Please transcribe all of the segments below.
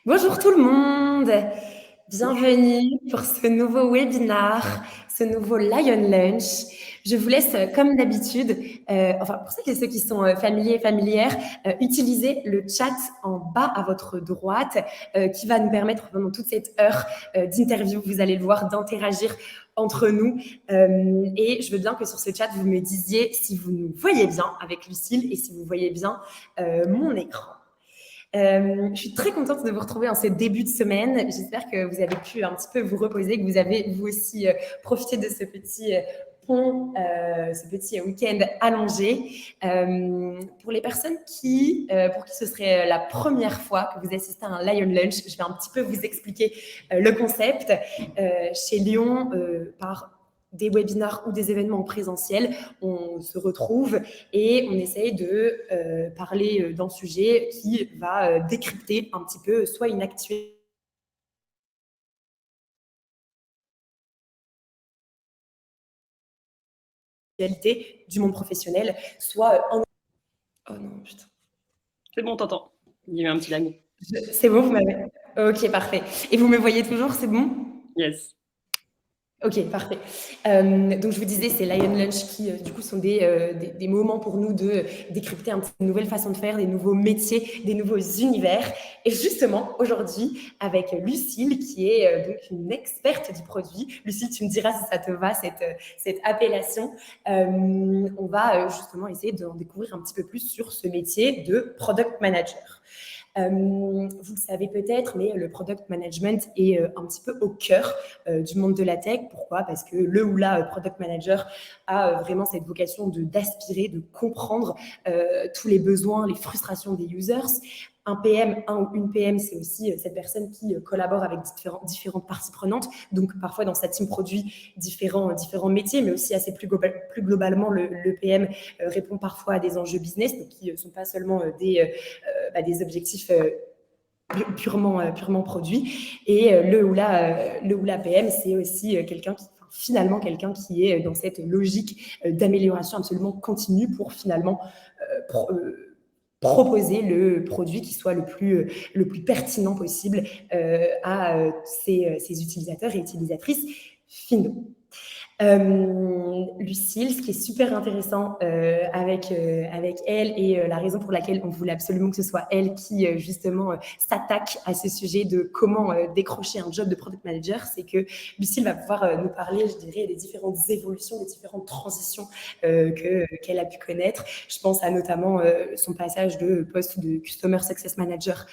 Bonjour tout le monde, bienvenue pour ce nouveau webinar, ce nouveau Lion Lunch. Je vous laisse, comme d'habitude, pour celles et ceux qui sont familiers et familières, utiliser le chat en bas à votre droite qui va nous permettre pendant toute cette heure d'interview, vous allez le voir, d'interagir entre nous. Et je veux bien que sur ce chat, vous me disiez si vous nous voyez bien avec Lucille et si vous voyez bien mon écran. Je suis très contente de vous retrouver en ce début de semaine. J'espère que vous avez pu un petit peu vous reposer, que vous avez vous aussi profité de ce petit pont, ce petit week-end allongé. Pour les personnes pour qui ce serait la première fois que vous assistez à un Lion Lunch, je vais un petit peu vous expliquer le concept. Chez Lyon, par des webinars ou des événements en présentiel, on se retrouve et on essaye de parler d'un sujet qui va décrypter un petit peu soit une actualité du monde professionnel, soit un... Oh non, putain. C'est bon, t'entends. Il y a eu un petit lag. C'est bon, vous m'avez... Ok, parfait. Et vous me voyez toujours, c'est bon? Yes. Ok, parfait. Donc, je vous disais, c'est Lion Lunch qui, du coup, sont des moments pour nous de décrypter un petit peu de nouvelles façons de faire, des nouveaux métiers, des nouveaux univers. Et justement, aujourd'hui, avec Lucille, qui est donc une experte du produit. Lucille, tu me diras si ça te va, cette appellation. On va justement essayer d'en découvrir un petit peu plus sur ce métier de Product Manager. Vous le savez peut-être, mais le product management est un petit peu au cœur du monde de la tech. Pourquoi? Parce que le ou la product manager a vraiment cette vocation d'aspirer, de comprendre tous les besoins, les frustrations des users. Un PM, un ou une PM, c'est aussi cette personne qui collabore avec différentes parties prenantes. Donc, parfois, dans sa team produit différents métiers, mais aussi assez plus globalement, le PM répond parfois à des enjeux business, donc qui ne sont pas seulement des objectifs purement produits. Et le ou la PM, c'est aussi finalement quelqu'un qui est dans cette logique d'amélioration absolument continue pour finalement proposer le produit qui soit le plus pertinent possible à ses utilisateurs et utilisatrices finaux. Lucille, ce qui est super intéressant avec elle et la raison pour laquelle on voulait absolument que ce soit elle qui justement s'attaque à ce sujet de comment décrocher un job de product manager, c'est que Lucille va pouvoir nous parler, je dirais, des différentes évolutions, des différentes transitions qu'elle a pu connaître. Je pense à notamment son passage de poste de Customer Success Manager,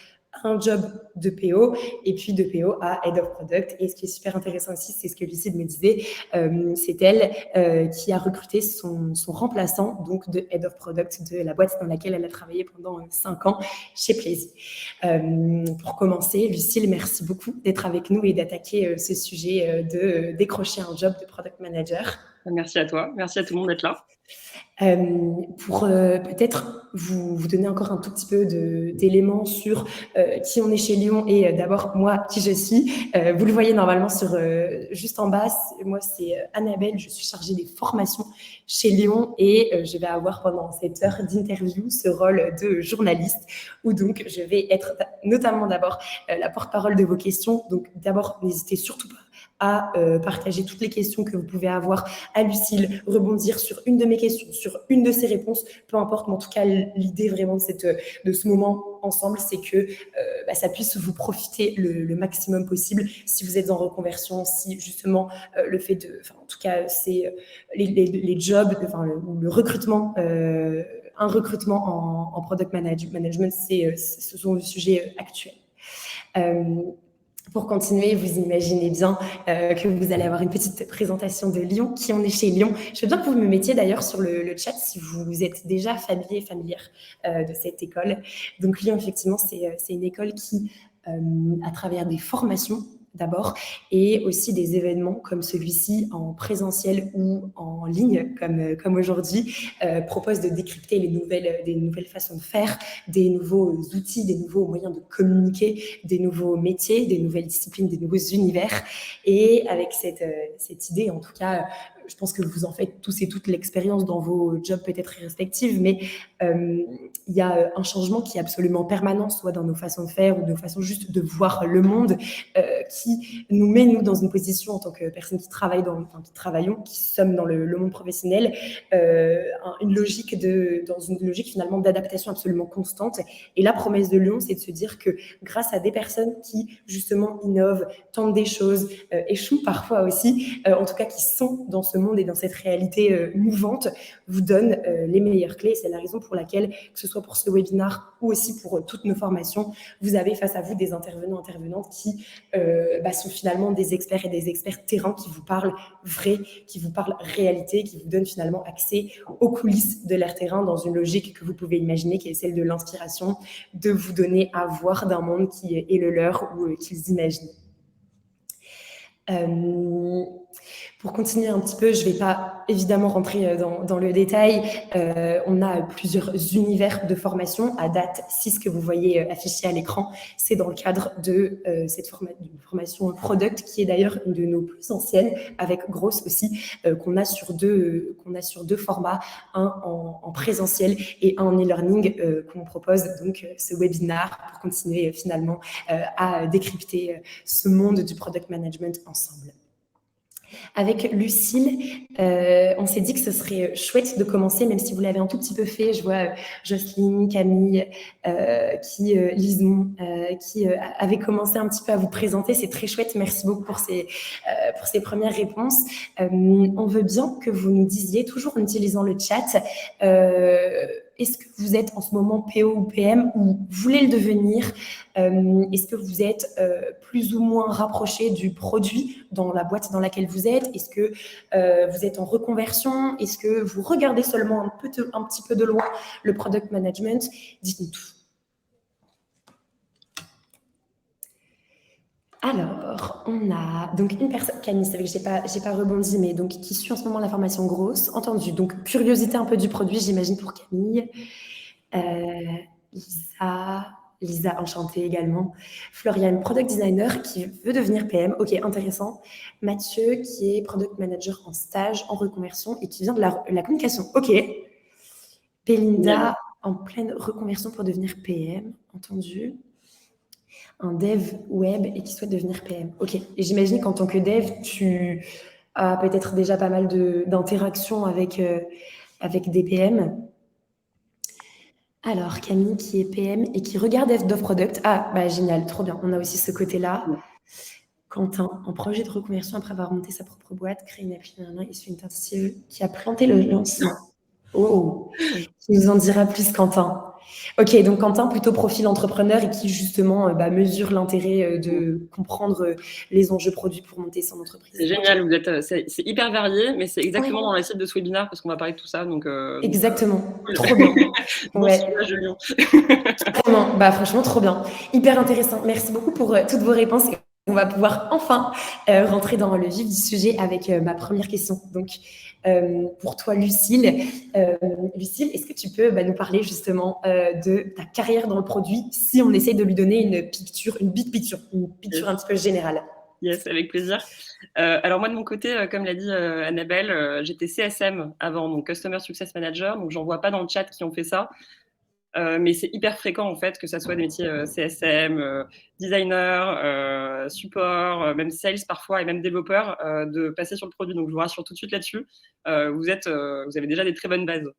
un job de PO et puis de PO à Head of Product. Et ce qui est super intéressant aussi, c'est ce que Lucille me disait, c'est elle qui a recruté son remplaçant, donc de Head of Product de la boîte dans laquelle elle a travaillé pendant 5 ans chez Plaisy. Pour commencer, Lucille, merci beaucoup d'être avec nous et d'attaquer ce sujet de décrocher un job de Product Manager. Merci à toi, merci à tout le monde d'être là. Pour peut-être vous donner encore un tout petit peu d'éléments sur qui on est chez Lyon et d'abord moi qui je suis. Vous le voyez normalement juste en bas, moi c'est Annabelle, je suis chargée des formations chez Lyon et je vais avoir pendant cette heure d'interview ce rôle de journaliste où donc je vais être notamment d'abord la porte-parole de vos questions. Donc d'abord n'hésitez surtout pas à partager toutes les questions que vous pouvez avoir à Lucille, rebondir sur une de mes questions, sur une de ses réponses, peu importe, mais en tout cas, l'idée vraiment de ce moment ensemble, c'est que ça puisse vous profiter le maximum possible si vous êtes en reconversion, si justement le fait en tout cas, c'est les jobs, le recrutement, un recrutement en product management, ce sont des sujets actuels. Pour continuer, vous imaginez bien que vous allez avoir une petite présentation de Lyon, qui on est chez Lyon. Je veux bien que vous me mettiez d'ailleurs sur le chat si vous êtes déjà familière de cette école. Donc Lyon, effectivement, c'est une école qui, à travers des formations d'abord, et aussi des événements comme celui-ci en présentiel ou en ligne, comme aujourd'hui, propose de décrypter des nouvelles façons de faire, des nouveaux outils, des nouveaux moyens de communiquer, des nouveaux métiers, des nouvelles disciplines, des nouveaux univers. Et avec cette idée, en tout cas, je pense que vous en faites tous et toutes l'expérience dans vos jobs peut-être respectifs, mais il y a un changement qui est absolument permanent, soit dans nos façons de faire ou nos façons juste de voir le monde, qui nous met, nous, dans une position en tant que personnes qui travaillent qui travaillons, qui sommes dans le monde professionnel, dans une logique finalement d'adaptation absolument constante. Et la promesse de Lyon, c'est de se dire que grâce à des personnes qui, justement, innovent, tentent des choses, échouent parfois aussi, en tout cas qui sont dans ce monde et dans cette réalité mouvante, vous donnent les meilleures clés. C'est la raison pour laquelle, que ce soit pour ce webinaire ou aussi pour toutes nos formations, vous avez face à vous des intervenants, intervenantes qui sont finalement des experts et des experts terrain qui vous parlent vrai, qui vous parlent réalité, qui vous donnent finalement accès aux coulisses de leur terrain dans une logique que vous pouvez imaginer, qui est celle de l'inspiration, de vous donner à voir d'un monde qui est le leur ou qu'ils imaginent. Pour continuer un petit peu, je ne vais pas évidemment rentrer dans le détail. On a plusieurs univers de formation. À date, 6 que vous voyez affichés à l'écran, c'est dans le cadre de cette formation Product, qui est d'ailleurs une de nos plus anciennes, avec Grosse aussi, qu'on a sur deux formats, un en présentiel et un en e-learning, qu'on propose donc ce webinaire pour continuer finalement à décrypter ce monde du product management ensemble. Avec Lucille, on s'est dit que ce serait chouette de commencer, même si vous l'avez un tout petit peu fait. Je vois Jocelyne, Camille, Lison, qui avaient commencé un petit peu à vous présenter. C'est très chouette. Merci beaucoup pour ces premières réponses. On veut bien que vous nous disiez, toujours en utilisant le chat, est-ce que vous êtes en ce moment PO ou PM ou voulez le devenir? Est-ce que vous êtes plus ou moins rapproché du produit dans la boîte dans laquelle vous êtes? Est-ce que vous êtes en reconversion? Est-ce que vous regardez seulement un petit peu de loin le product management? Dites-nous tout. Alors, on a donc une personne, Camille, c'est vrai que j'ai pas rebondi, mais donc qui suit en ce moment la formation Grosse, entendu. Donc, curiosité un peu du produit, j'imagine, pour Camille. Lisa, enchantée également. Floriane, product designer qui veut devenir PM. Ok, intéressant. Mathieu, qui est product manager en stage, en reconversion et qui vient de la communication. Ok. Belinda, en pleine reconversion pour devenir PM. Entendu. Un dev web et qui souhaite devenir PM. Ok. Et j'imagine qu'en tant que dev, tu as peut-être déjà pas mal d'interactions avec des PM. Alors, Camille qui est PM et qui regarde F Product. Ah, bah génial, trop bien. On a aussi ce côté-là. Quentin, en projet de reconversion après avoir monté sa propre boîte, créé une appli, il suit une tentative qui a planté le lancement. Oh, tu nous en diras plus, Quentin. Ok, donc Quentin, plutôt profil entrepreneur et qui justement mesure l'intérêt de comprendre les enjeux produits pour monter son entreprise. C'est génial, vous êtes, c'est hyper varié, mais c'est exactement dans la cible de ce webinaire parce qu'on va parler de tout ça. Donc, exactement, trop bien. Ouais. De Lyon. Franchement, trop bien. Hyper intéressant. Merci beaucoup pour toutes vos réponses. On va pouvoir enfin rentrer dans le vif du sujet avec ma première question. Donc, pour toi, Lucille, est-ce que tu peux nous parler justement de ta carrière dans le produit si on essaye de lui donner une big picture, une picture un petit peu générale? Yes, avec plaisir. Alors moi, de mon côté, comme l'a dit Annabelle, j'étais CSM avant, donc Customer Success Manager, donc j'en vois pas dans le chat qui ont fait ça. Mais c'est hyper fréquent en fait que ça soit des métiers CSM, designer, support, même sales parfois et même développeur de passer sur le produit. Donc je vous rassure tout de suite là-dessus. Vous avez déjà des très bonnes bases.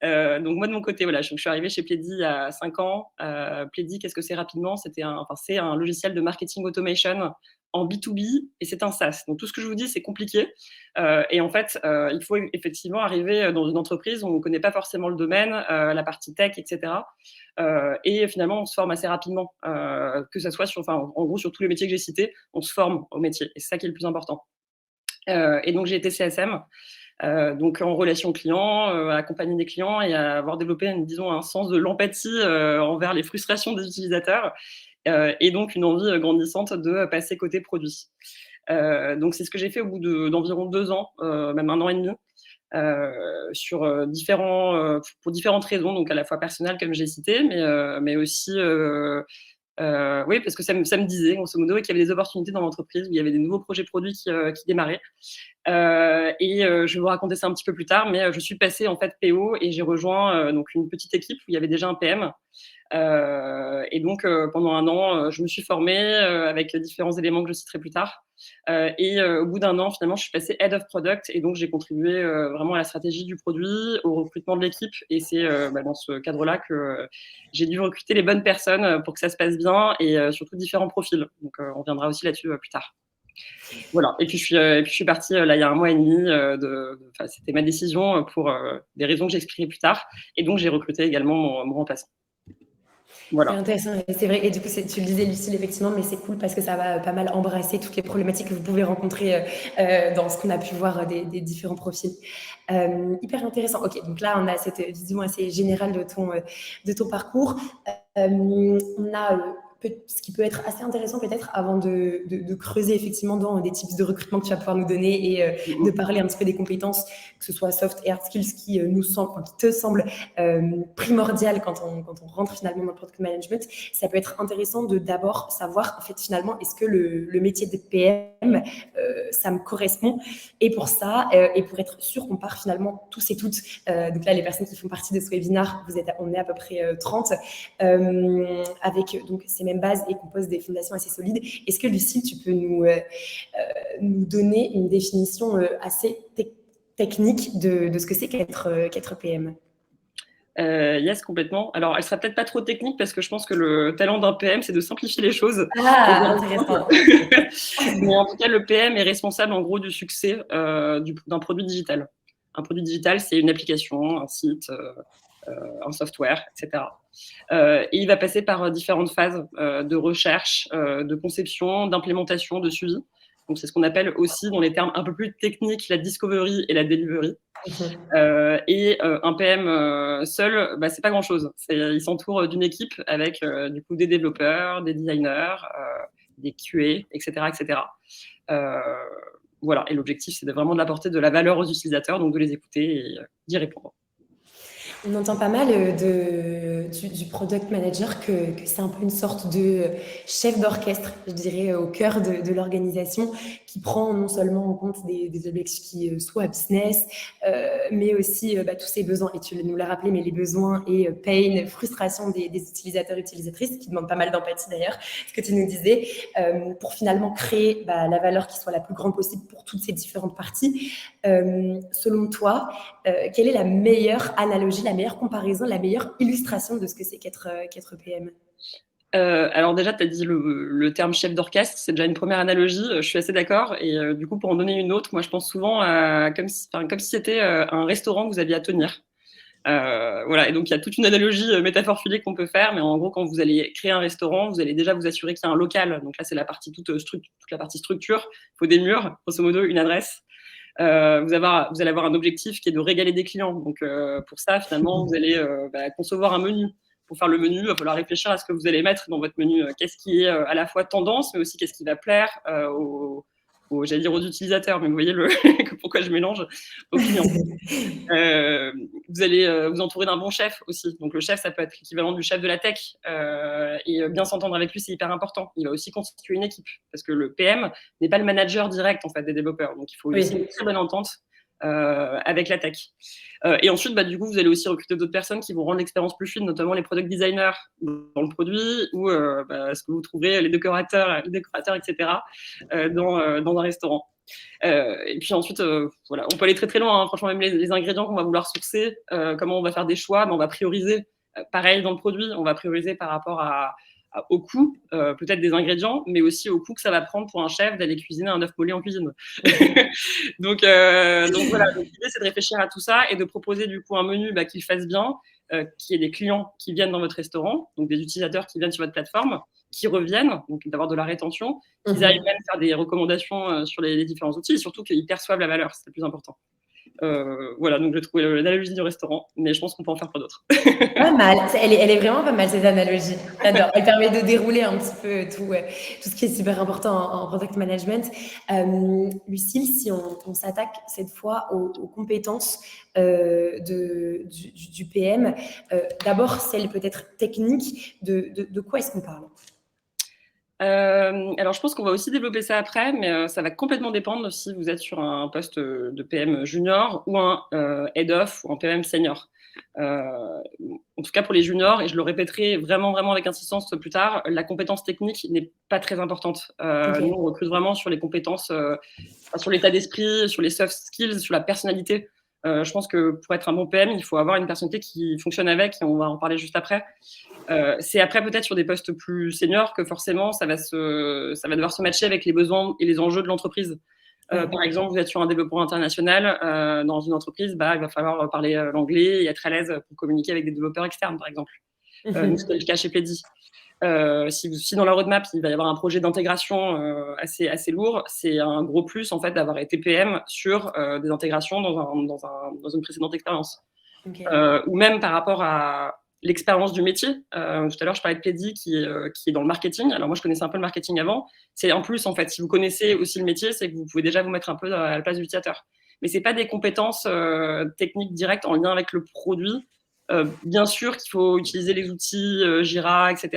Donc moi de mon côté, voilà, je suis arrivée chez Pleddy il y a 5 ans. Pleddy, qu'est-ce que c'est rapidement? C'est un logiciel de marketing automation en B2B et c'est un SaaS. Donc tout ce que je vous dis, c'est compliqué. Et en fait, il faut effectivement arriver dans une entreprise où on ne connaît pas forcément le domaine, la partie tech, etc. Et finalement, on se forme assez rapidement, que ça soit en gros sur tous les métiers que j'ai cités, on se forme au métier. Et c'est ça qui est le plus important. Et donc j'ai été CSM. Donc en relation client, accompagner des clients et avoir développé un sens de l'empathie envers les frustrations des utilisateurs et donc une envie grandissante de passer côté produit. Donc c'est ce que j'ai fait au bout d'environ 2 ans, même 1 an et demi, pour différentes raisons, donc à la fois personnelles comme j'ai cité, mais aussi Oui, parce que ça me disait, grosso modo, qu'il y avait des opportunités dans l'entreprise, où il y avait des nouveaux projets produits qui démarraient. Je vais vous raconter ça un petit peu plus tard, mais je suis passée en fait PO et j'ai rejoint donc une petite équipe où il y avait déjà un PM. Pendant un an, je me suis formée avec différents éléments que je citerai plus tard. Au bout d'un an, finalement, je suis passée Head of Product et donc j'ai contribué vraiment à la stratégie du produit, au recrutement de l'équipe. Et c'est dans ce cadre-là que j'ai dû recruter les bonnes personnes pour que ça se passe bien et surtout différents profils. Donc, on reviendra aussi là-dessus plus tard. Voilà. Et puis je suis partie là il y a un mois et demi. C'était ma décision pour des raisons que j'expliquerai plus tard. Et donc j'ai recruté également mon remplaçant. Voilà. C'est intéressant, c'est vrai. Et du coup, tu le disais, Lucille, effectivement, mais c'est cool parce que ça va pas mal embrasser toutes les problématiques que vous pouvez rencontrer dans ce qu'on a pu voir des différents profils. Hyper intéressant. Ok, donc là, on a cette vision assez générale de ton parcours. On a ce qui peut être assez intéressant peut-être avant de creuser effectivement dans des types de recrutement que tu vas pouvoir nous donner et de parler un petit peu des compétences, que ce soit soft et hard skills qui te semblent primordiales quand on rentre finalement dans le product management. Ça peut être intéressant de d'abord savoir en fait finalement est-ce que le métier de PM ça me correspond, et pour ça et pour être sûr qu'on part finalement tous et toutes donc là les personnes qui font partie de ce webinaire, on est à peu près 30 avec donc ces mêmes bases et qu'on pose des fondations assez solides. Est-ce que Lucille, tu peux nous donner une définition assez technique de ce que c'est qu'être PM? Yes, complètement. Alors, elle sera peut-être pas trop technique parce que je pense que le talent d'un PM, c'est de simplifier les choses. Ah, intéressant. Mais en tout cas, le PM est responsable en gros du succès d'un produit digital. Un produit digital, c'est une application, un site, un software, etc. Et il va passer par différentes phases de recherche, de conception, d'implémentation, de suivi. Donc, c'est ce qu'on appelle aussi, dans les termes un peu plus techniques, la discovery et la delivery. Un PM seul, c'est pas grand-chose. Il s'entoure d'une équipe avec du coup des développeurs, des designers, des QA, etc., etc. Voilà. Et l'objectif, c'est vraiment d'apporter de la valeur aux utilisateurs, donc de les écouter et d'y répondre. On entend pas mal du product manager que c'est un peu une sorte de chef d'orchestre, je dirais, au cœur de l'organisation, qui prend non seulement en compte des objectifs qui soient business, mais aussi tous ces besoins, et tu nous l'as rappelé, mais les besoins et pain, frustration des utilisateurs et utilisatrices, qui demandent pas mal d'empathie d'ailleurs, ce que tu nous disais, pour finalement créer la valeur qui soit la plus grande possible pour toutes ces différentes parties. Selon toi, quelle est la meilleure analogie, la meilleure comparaison, la meilleure illustration de ce que c'est qu'être PM? Alors déjà, tu as dit le terme chef d'orchestre, c'est déjà une première analogie, je suis assez d'accord. Et du coup, pour en donner une autre, moi je pense souvent comme si c'était un restaurant que vous aviez à tenir. Voilà, et donc il y a toute une analogie métaphore-filée qu'on peut faire, mais en gros, quand vous allez créer un restaurant, vous allez déjà vous assurer qu'il y a un local. Donc là, c'est la partie toute la partie structure. Il faut des murs, grosso modo, une adresse. Vous allez avoir un objectif qui est de régaler des clients. Donc pour ça, finalement, vous allez concevoir un menu. Pour faire le menu, il va falloir réfléchir à ce que vous allez mettre dans votre menu. Qu'est-ce qui est à la fois tendance, mais aussi qu'est-ce qui va plaire j'allais dire aux utilisateurs, mais vous voyez pourquoi je mélange, aux clients. Vous allez vous entourer d'un bon chef aussi. Donc le chef, ça peut être l'équivalent du chef de la tech. Et bien s'entendre avec lui, c'est hyper important. Il va aussi constituer une équipe, parce que le PM n'est pas le manager direct en fait des développeurs. Donc il faut aussi une très bonne entente avec la tech. Et ensuite, du coup, vous allez aussi recruter d'autres personnes qui vont rendre l'expérience plus fluide, notamment les product designers dans le produit, ou ce que vous trouverez les décorateurs, etc. Dans un restaurant. Et puis ensuite, voilà, on peut aller très très loin. Hein. Franchement, même les ingrédients qu'on va vouloir sourcer, comment on va faire des choix, on va prioriser. Pareil dans le produit, on va prioriser par rapport au coût, peut-être des ingrédients, mais aussi au coût que ça va prendre pour un chef d'aller cuisiner un œuf mollet en cuisine. donc voilà, l'idée c'est de réfléchir à tout ça et de proposer du coup un menu qui fasse bien, qui ait des clients qui viennent dans votre restaurant, donc des utilisateurs qui viennent sur votre plateforme, qui reviennent, donc d'avoir de la rétention, qu'ils arrivent même à faire des recommandations sur les différents outils, et surtout qu'ils perçoivent la valeur, c'est le plus important. Voilà, donc j'ai trouvé l'analogie du restaurant, mais je pense qu'on peut en faire pas d'autres. Pas mal, elle est vraiment pas mal cette analogie. J'adore. Elle permet de dérouler un petit peu tout ce qui est super important en product management. Lucille, si on s'attaque cette fois aux compétences du PM, d'abord celle peut-être technique, de quoi est-ce qu'on parle? Alors, je pense qu'on va aussi développer ça après, mais ça va complètement dépendre si vous êtes sur un poste de PM junior ou un head of ou un PM senior. En tout cas, pour les juniors, et je le répéterai vraiment, vraiment avec insistance plus tard, la compétence technique n'est pas très importante. Nous, on recrute vraiment sur les compétences, sur l'état d'esprit, sur les soft skills, sur la personnalité. Je pense que pour être un bon PM, il faut avoir une personnalité qui fonctionne avec, et on va en parler juste après. C'est après peut-être sur des postes plus seniors que forcément ça va devoir se matcher avec les besoins et les enjeux de l'entreprise. Par exemple, vous êtes sur un développement international dans une entreprise, il va falloir parler l'anglais et être à l'aise pour communiquer avec des développeurs externes, par exemple. Nous, c'était le cas chez Plaidy. Si dans la roadmap, il va y avoir un projet d'intégration assez lourd, c'est un gros plus en fait d'avoir été PM sur des intégrations dans une précédente expérience. Okay. Ou même par rapport à l'expérience du métier. Tout à l'heure, je parlais de Plaidy qui est dans le marketing. Alors moi, je connaissais un peu le marketing avant. C'est en plus, en fait, si vous connaissez aussi le métier, c'est que vous pouvez déjà vous mettre un peu à la place de l'utilisateur. Mais c'est pas des compétences techniques directes en lien avec le produit. Bien sûr qu'il faut utiliser les outils Jira, etc.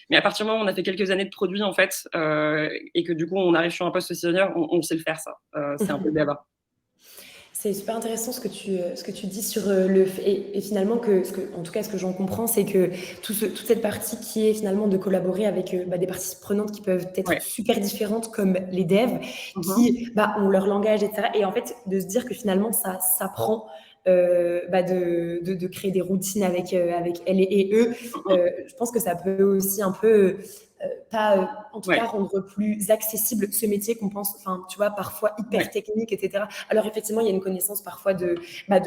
Mais à partir du moment où on a fait quelques années de produit, en fait, et que du coup, on arrive sur un poste senior, on sait le faire, ça. C'est un peu le débat. C'est super intéressant ce que tu dis sur et finalement en tout cas ce que j'en comprends, c'est que toute cette partie qui est finalement de collaborer avec des parties prenantes qui peuvent être super différentes comme les devs, qui ont leur langage, etc. Et en fait de se dire que finalement ça s'apprend de créer des routines avec elles et eux. Je pense que ça peut aussi un peu en tout cas rendre plus accessible ce métier qu'on pense, tu vois, parfois hyper technique, etc. Alors effectivement, il y a une connaissance parfois de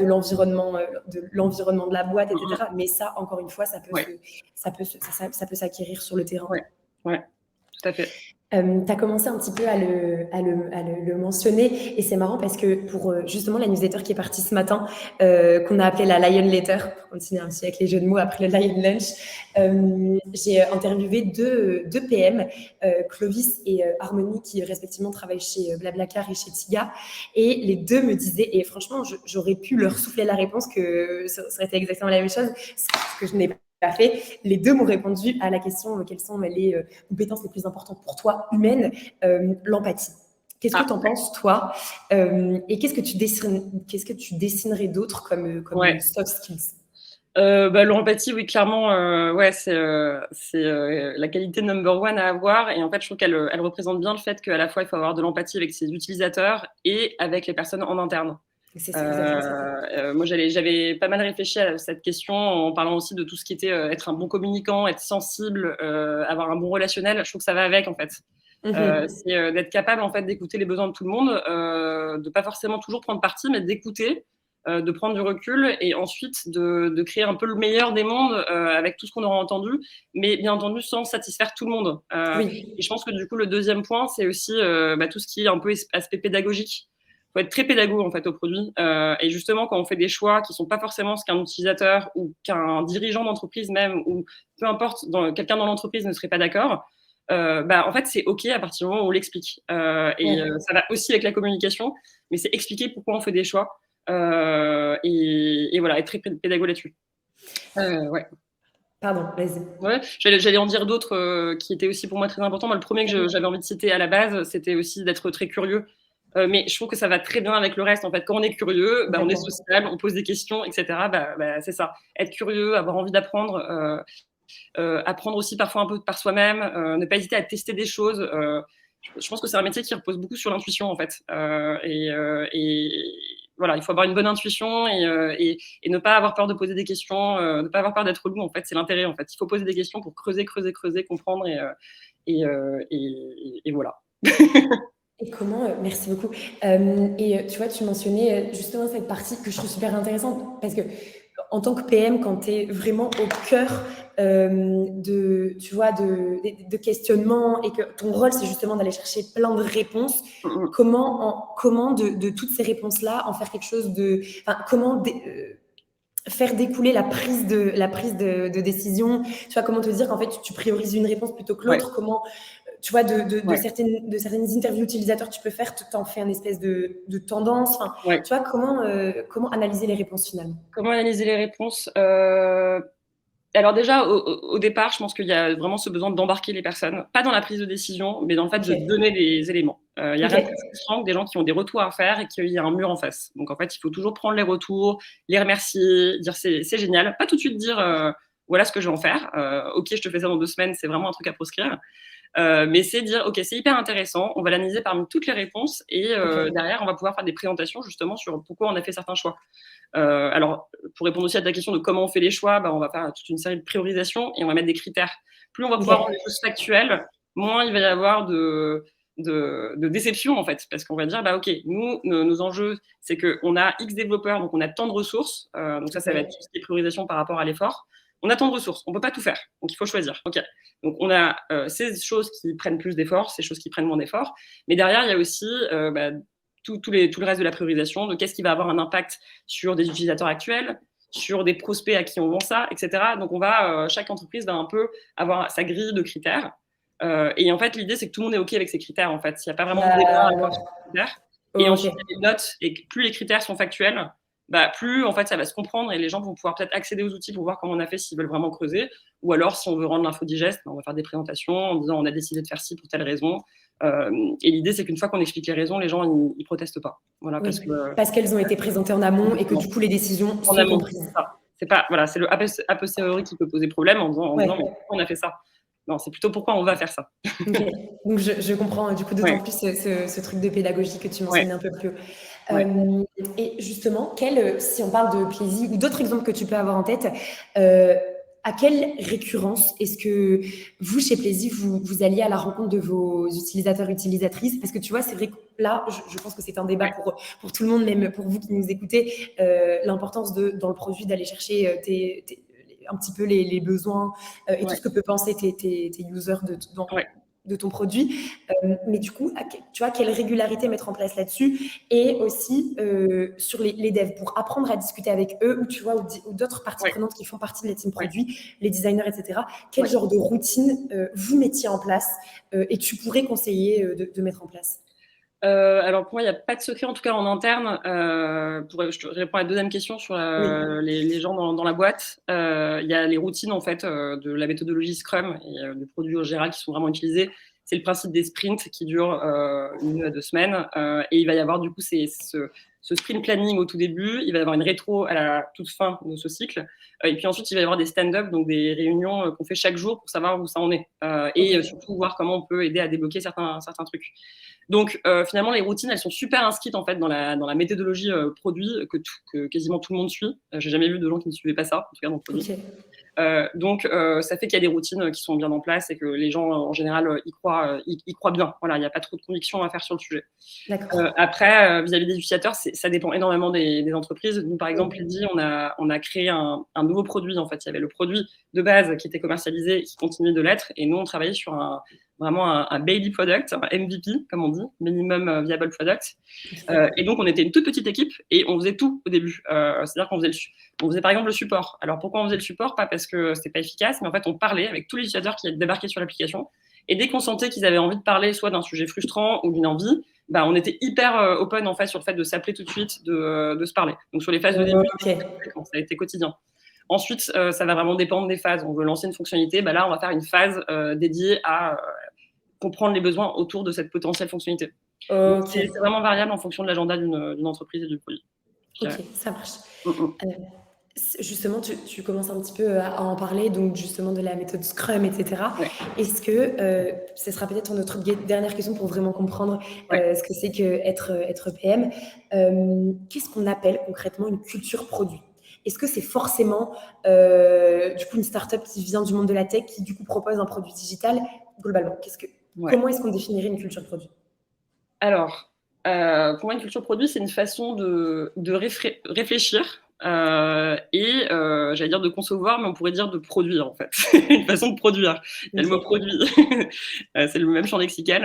l'environnement de la boîte, etc. Mais ça, encore une fois, ça peut s'acquérir sur le terrain. Ouais, tout à fait. Tu as commencé un petit peu à le mentionner, et c'est marrant parce que pour justement la newsletter qui est partie ce matin, qu'on a appelée la Lion Letter, pour continuer un petit avec les jeux de mots après le Lion Lunch, j'ai interviewé deux PM, Clovis et Harmonie, qui respectivement travaillent chez Blablacar et chez Tiga, et les deux me disaient, et franchement j'aurais pu leur souffler la réponse que ça aurait été exactement la même chose, ce que je n'ai pas fait. Les deux m'ont répondu à la question quelles sont les compétences les plus importantes pour toi, humaines, l'empathie. Qu'est-ce que tu en penses, toi, et qu'est-ce que tu dessinerais d'autre comme soft skills? L'empathie, oui, clairement, c'est la qualité number one à avoir. Et en fait, je trouve qu'elle représente bien le fait qu'à la fois, il faut avoir de l'empathie avec ses utilisateurs et avec les personnes en interne. C'est exactement ça. Moi, j'avais pas mal réfléchi à cette question en parlant aussi de tout ce qui était être un bon communicant, être sensible, avoir un bon relationnel. Je trouve que ça va avec, en fait. C'est d'être capable, en fait, d'écouter les besoins de tout le monde, de pas forcément toujours prendre parti, mais d'écouter, de prendre du recul, et ensuite de créer un peu le meilleur des mondes avec tout ce qu'on aura entendu, mais bien entendu sans satisfaire tout le monde. Et je pense que du coup, le deuxième point, c'est aussi tout ce qui est un peu aspect pédagogique. Il faut être très pédagogue en fait au produit, et justement quand on fait des choix qui sont pas forcément ce qu'un utilisateur ou qu'un dirigeant d'entreprise même, ou peu importe, quelqu'un dans l'entreprise ne serait pas d'accord, en fait c'est ok à partir du moment où on l'explique, ça va aussi avec la communication, mais c'est expliquer pourquoi on fait des choix, et voilà, être très pédagogue là-dessus. Pardon, vas-y. Ouais, j'allais en dire d'autres qui étaient aussi pour moi très importants. Moi, le premier que j'avais envie de citer à la base, c'était aussi d'être très curieux. Mais je trouve que ça va très bien avec le reste. En fait, quand on est curieux, on est sociable, on pose des questions, etc. C'est ça. Être curieux, avoir envie d'apprendre, apprendre aussi parfois un peu par soi-même, ne pas hésiter à tester des choses. Je pense que c'est un métier qui repose beaucoup sur l'intuition, en fait. Voilà, il faut avoir une bonne intuition et ne pas avoir peur de poser des questions, ne pas avoir peur d'être relou, en fait. C'est l'intérêt, en fait. Il faut poser des questions pour creuser, comprendre, et voilà. Et comment, merci beaucoup. Et tu vois, tu mentionnais justement cette partie que je trouve super intéressante, parce que en tant que PM, quand tu es vraiment au cœur de questionnement, et que ton rôle, c'est justement d'aller chercher plein de réponses, comment de toutes ces réponses-là en faire quelque chose comment faire découler la prise de décision, tu vois, comment te dire qu'en fait, tu priorises une réponse plutôt que l'autre, comment... Tu vois, de certaines interviews utilisateurs, tu peux faire, t'en fais une espèce de tendance. Tu vois, comment analyser les réponses finalement? Comment analyser les réponses? Alors déjà, au départ, je pense qu'il y a vraiment ce besoin d'embarquer les personnes, pas dans la prise de décision, mais dans le fait de OK. donner des éléments. Il y a rien de plus OK. frustrant que des gens qui ont des retours à faire et qu'il y a un mur en face. Donc en fait, il faut toujours prendre les retours, les remercier, dire c'est génial. Pas tout de suite dire voilà ce que je vais en faire. Ok, je te fais ça dans 2 semaines, c'est vraiment un truc à proscrire. Mais c'est dire, ok, c'est hyper intéressant, on va l'analyser parmi toutes les réponses et OK. derrière, on va pouvoir faire des présentations justement sur pourquoi on a fait certains choix. Alors, pour répondre aussi à ta question de comment on fait les choix, bah, on va faire toute une série de priorisations et on va mettre des critères. Plus on va pouvoir rendre les OK. choses factuelles, moins il va y avoir de déception en fait, parce qu'on va dire bah ok, nous nos enjeux c'est qu'on a X développeurs, donc on a tant de ressources, donc ça va être OK. tout ce qui est priorisation par rapport à l'effort. On a tant de ressources, on peut pas tout faire, donc il faut choisir. Ok, donc on a ces choses qui prennent plus d'efforts, ces choses qui prennent moins d'efforts, mais derrière il y a aussi bah, tout le reste de la priorisation, de qu'est-ce qui va avoir un impact sur des utilisateurs actuels, sur des prospects à qui on vend ça, etc. Donc on va, chaque entreprise va un peu avoir sa grille de critères. Et en fait, l'idée, c'est que tout le monde est OK avec ces critères. En fait, il n'y a pas vraiment de débat à avoir sur D'accord. ces critères. Et ensuite, OK. il y a des notes. Et plus les critères sont factuels, bah, plus en fait, ça va se comprendre et les gens vont pouvoir peut-être accéder aux outils pour voir comment on a fait s'ils veulent vraiment creuser. Ou alors, si on veut rendre l'info digeste, on va faire des présentations en disant on a décidé de faire ci pour telle raison. Et l'idée, c'est qu'une fois qu'on explique les raisons, les gens ils protestent pas. Voilà, Oui, parce que parce qu'elles ont été présentées en amont et que du coup les décisions en sont amont, comprises. c'est ça. C'est pas voilà, c'est le a posteriori qui peut poser problème en disant mais Ouais. pourquoi on a fait ça. Non, c'est plutôt pourquoi on va faire ça. OK. Donc je comprends du coup d'autant Ouais, plus ce truc de pédagogie que tu ouais, mentionnais un peu plus haut. ouais, Et justement, si on parle de Plaisy ou d'autres exemples que tu peux avoir en tête, heu, à quelle récurrence est-ce que vous, chez Plaisy, vous alliez à la rencontre de vos utilisateurs, utilisatrices? Parce que tu vois, c'est vrai que là, je pense que c'est un débat ouais, pour tout le monde, même pour vous qui nous écoutez, l'importance dans le produit d'aller chercher un petit peu les besoins et tout ouais, ce que peuvent penser tes users ouais, de ton produit. Mais du coup, tu vois, quelle régularité mettre en place là-dessus et aussi sur les devs pour apprendre à discuter avec eux ou tu vois, ou d'autres parties ouais, prenantes qui font partie de la team ouais, produit, les designers, etc. Quel ouais. genre de routine vous mettiez en place et tu pourrais conseiller de mettre en place? Alors pour moi, il n'y a pas de secret, en tout cas en interne. Je te réponds à la deuxième question sur Oui, les gens dans la boîte. Il y a les routines en fait de la méthodologie Scrum et du produit en général qui sont vraiment utilisés. C'est le principe des sprints qui durent 1 à 2 semaines. Et il va y avoir du coup ce sprint planning au tout début. Il va y avoir une rétro à la toute fin de ce cycle. Et puis ensuite, il va y avoir des stand-up, donc des réunions qu'on fait chaque jour pour savoir où ça en est. ok, Et surtout voir comment on peut aider à débloquer certains trucs. Donc finalement, les routines, elles sont super inscrites en fait dans la méthodologie produit que quasiment tout le monde suit. J'ai jamais vu de gens qui ne suivaient pas ça, en tout cas dans le produit. ok, Donc ça fait qu'il y a des routines qui sont bien en place et que les gens en général y croient bien. Voilà, il n'y a pas trop de conviction à faire sur le sujet. d'accord. Après, vis-à-vis des utilisateurs, ça dépend énormément des entreprises. Nous, par exemple, Oui, Lydie, on a créé un nouveau produit. En fait, il y avait le produit de base qui était commercialisé et qui continue de l'être. Et nous, on travaillait sur vraiment un baby product, un MVP, comme on dit, minimum viable product. ok, Et donc, on était une toute petite équipe et on faisait tout au début. C'est-à-dire on faisait par exemple le support. Alors, pourquoi on faisait le support? Pas parce que c'était pas efficace, mais en fait, on parlait avec tous les utilisateurs qui débarquaient sur l'application. Et dès qu'on sentait qu'ils avaient envie de parler soit d'un sujet frustrant ou d'une envie, bah, on était hyper open en fait sur le fait de s'appeler tout de suite, de se parler. Donc sur les phases de début, ok, ça a été quotidien. Ensuite, ça va vraiment dépendre des phases. On veut lancer une fonctionnalité, bah là, on va faire une phase dédiée à comprendre les besoins autour de cette potentielle fonctionnalité. Donc ok, c'est vraiment variable en fonction de l'agenda d'une entreprise et du produit, je ok, dirais. ça marche. Mm -mm. Euh, Justement, tu commences un petit peu à en parler, donc justement de la méthode Scrum, etc. Ouais, Est-ce que ce sera peut-être notre dernière question pour vraiment comprendre ouais, ce que c'est que être PM. Qu'est-ce qu'on appelle concrètement une culture produit? Est-ce que c'est forcément du coup une startup qui vient du monde de la tech qui du coup propose un produit digital globalement? ouais. Comment est-ce qu'on définirait une culture produit? Alors, pour moi, une culture produit, c'est une façon de réfléchir et j'allais dire de concevoir, mais on pourrait dire de produire, en fait. Une façon de produire. Il y a le mot Ok, produit. C'est le même champ lexical.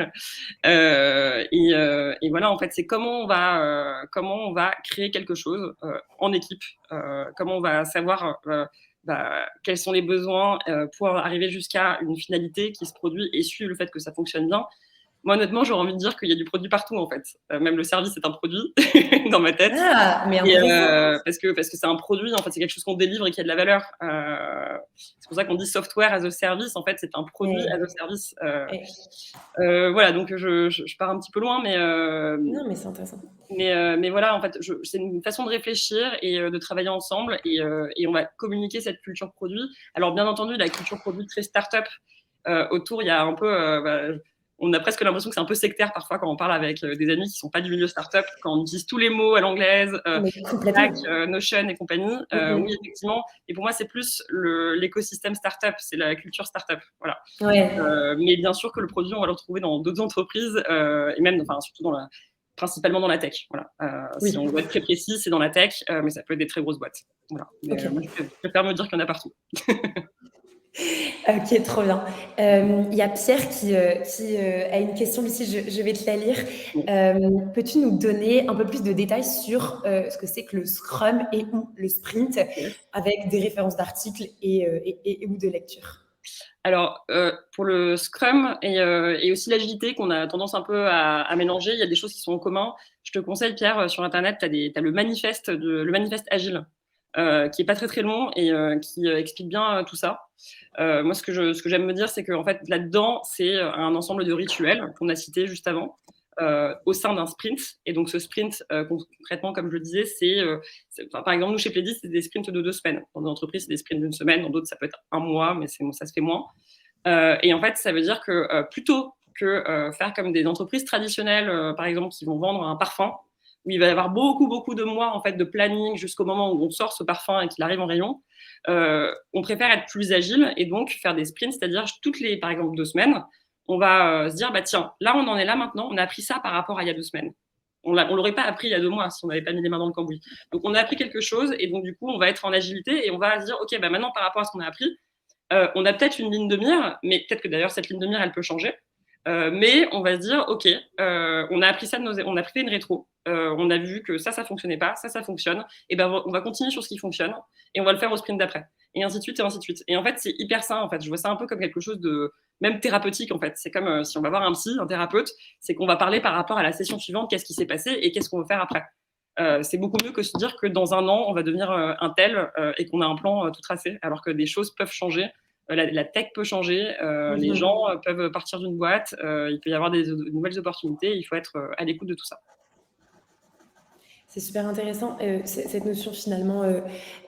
Et voilà, en fait, c'est comment on va créer quelque chose en équipe, comment on va savoir bah, quels sont les besoins pour arriver jusqu'à une finalité qui se produit et suivre le fait que ça fonctionne bien. Moi, honnêtement, j'aurais envie de dire qu'il y a du produit partout, en fait. Même le service est un produit dans ma tête. Ah, mais Et intéressant. parce que c'est un produit, en fait, c'est quelque chose qu'on délivre et qui a de la valeur. C'est pour ça qu'on dit software as a service. En fait, c'est un produit as Ouais, a service. ouais. Voilà, donc je pars un petit peu loin, Non, mais c'est intéressant. mais voilà, en fait, c'est une façon de réfléchir et de travailler ensemble et on va communiquer cette culture produit. Alors, bien entendu, la culture produit très start-up, autour, il y a un peu, on a presque l'impression que c'est un peu sectaire parfois quand on parle avec des amis qui sont pas du milieu start-up, quand on utilise tous les mots à l'anglaise, Mais Slack, complètement. Notion et compagnie. Oui, Mhm. effectivement. Et pour moi, c'est plus l'écosystème start-up, c'est la culture start-up. Voilà. Ouais, Mais bien sûr que le produit, on va le retrouver dans d'autres entreprises et même, enfin, surtout principalement dans la tech. Voilà. Si on oui. doit être très précis, c'est dans la tech, mais ça peut être des très grosses boîtes. Voilà. Mais Ok. moi, je préfère me dire qu'il y en a partout. Ok, trop bien. Il y a Pierre qui a une question, Lucie, je vais te la lire. Bon. Peux-tu nous donner un peu plus de détails sur ce que c'est que le Scrum et ou le Sprint, Yes. avec des références d'articles et ou de lecture? Alors, pour le Scrum et aussi l'agilité qu'on a tendance un peu à mélanger, il y a des choses qui sont en commun. Je te conseille, Pierre, sur Internet, tu as le manifeste agile, qui est pas très très long et qui explique bien tout ça. Moi, ce que j'aime me dire, c'est qu'en fait, là-dedans, c'est un ensemble de rituels qu'on a cités juste avant, au sein d'un sprint. Et donc, ce sprint, concrètement, comme je le disais, enfin, par exemple, nous, chez Pledis, c'est des sprints de 2 semaines. Dans une entreprise, c'est des sprints d'une semaine. Dans d'autres, ça peut être un mois, mais ça se fait moins. Et en fait, ça veut dire que plutôt que faire comme des entreprises traditionnelles, par exemple, qui vont vendre un parfum, où il va y avoir beaucoup, beaucoup de mois en fait, de planning jusqu'au moment où on sort ce parfum et qu'il arrive en rayon, on préfère être plus agile et donc faire des sprints, c'est-à-dire toutes les, par exemple, 2 semaines, on va se dire, bah tiens, là, on en est là maintenant, on a appris ça par rapport à il y a 2 semaines. On l'aurait pas appris il y a 2 mois si on n'avait pas mis les mains dans le cambouis. Donc, on a appris quelque chose et donc, du coup, on va être en agilité et on va se dire, OK, bah maintenant, par rapport à ce qu'on a appris, on a peut-être une ligne de mire, mais peut-être que d'ailleurs cette ligne de mire, elle peut changer. Mais on va se dire, OK, on a appris ça on a pris une rétro. On a vu que ça fonctionnait pas, ça fonctionne. Et ben, on va continuer sur ce qui fonctionne et on va le faire au sprint d'après. Et ainsi de suite, et ainsi de suite. Et en fait, c'est hyper sain, en fait. Je vois ça un peu comme quelque chose de même thérapeutique, en fait. C'est comme si on va voir un psy, un thérapeute, c'est qu'on va parler par rapport à la session suivante, qu'est-ce qui s'est passé et qu'est-ce qu'on veut faire après. C'est beaucoup mieux que se dire que dans un an, on va devenir un tel et qu'on a un plan tout tracé, alors que des choses peuvent changer. La tech peut changer, les Mhm. gens peuvent partir d'une boîte, il peut y avoir des nouvelles opportunités, il faut être à l'écoute de tout ça. C'est super intéressant, cette notion finalement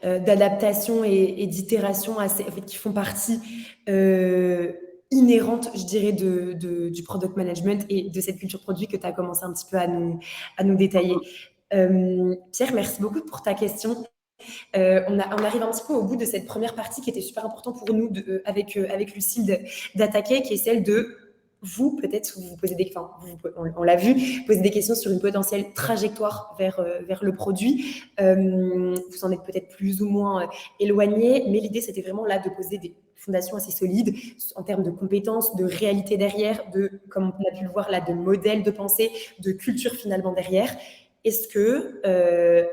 d'adaptation et d'itération en fait, qui font partie inhérente, je dirais, du product management et de cette culture produit que tu as commencé un petit peu à nous détailler. Pierre, merci beaucoup pour ta question. On arrive un petit peu au bout de cette première partie qui était super importante pour nous avec Lucille d'attaquer, qui est celle de vous, peut-être, vous posez enfin, on l'a vu, poser des questions sur une potentielle trajectoire vers le produit. Vous en êtes peut-être plus ou moins éloigné, mais l'idée, c'était vraiment là de poser des fondations assez solides en termes de compétences, de réalité derrière, comme on a pu le voir là, de modèles de pensée, de culture finalement derrière. Est-ce que